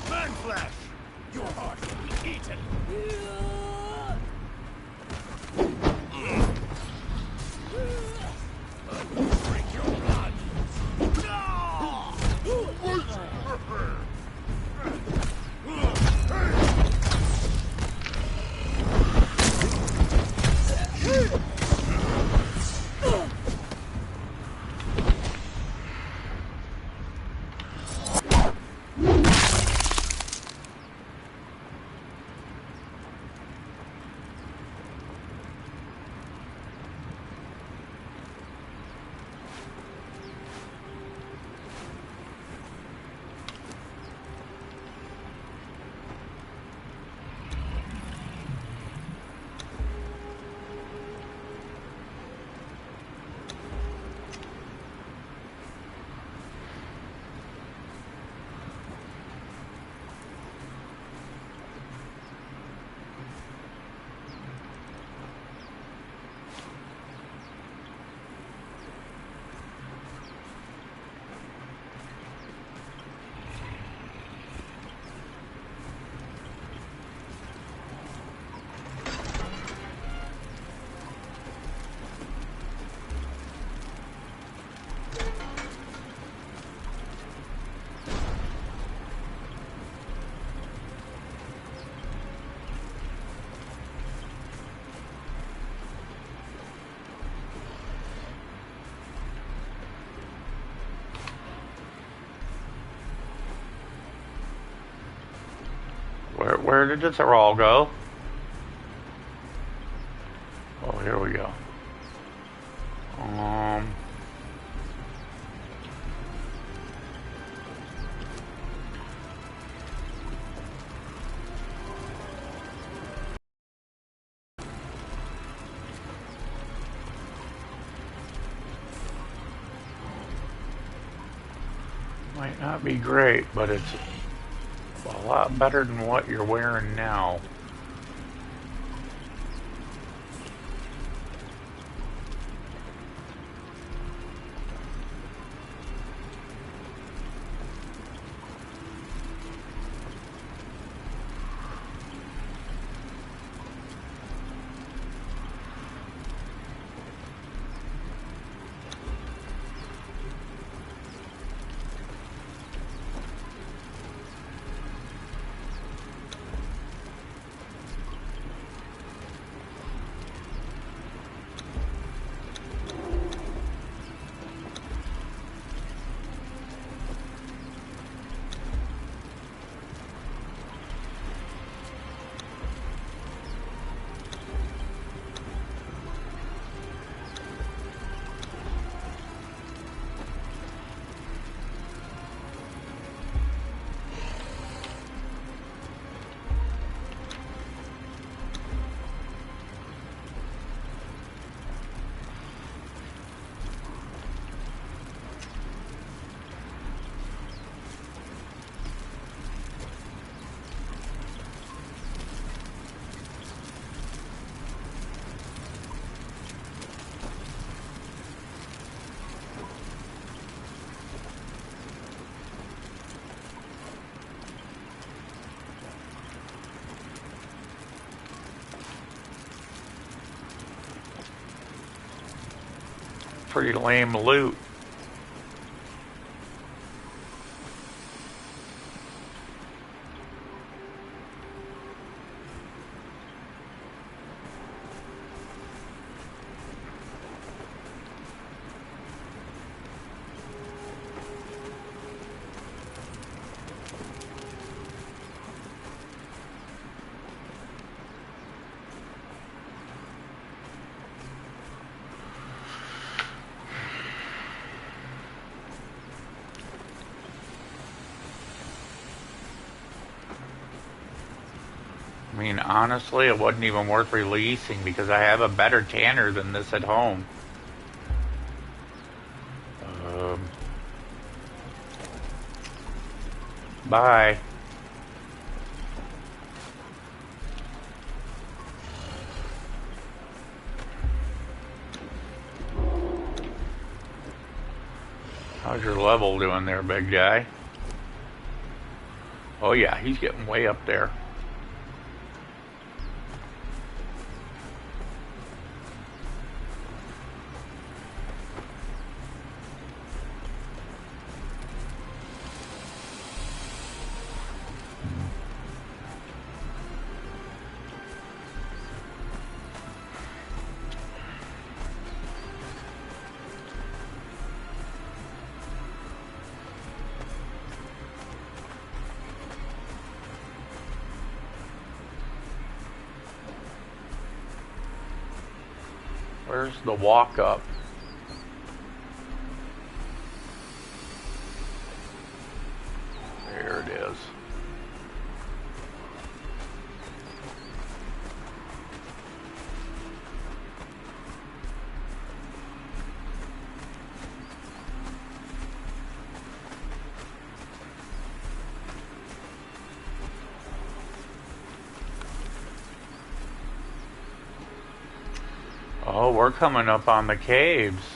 Man flesh! Your heart will be eaten! Where did this all go? Oh, here we go. Might not be great, but it's a lot better than what you're wearing now. Pretty lame loot. I mean, honestly, it wasn't even worth releasing because I have a better tanner than this at home. Bye. How's your level doing there, big guy? Oh yeah, he's getting way up there. Where's the walk up? There it is. Oh, we're coming up on the caves.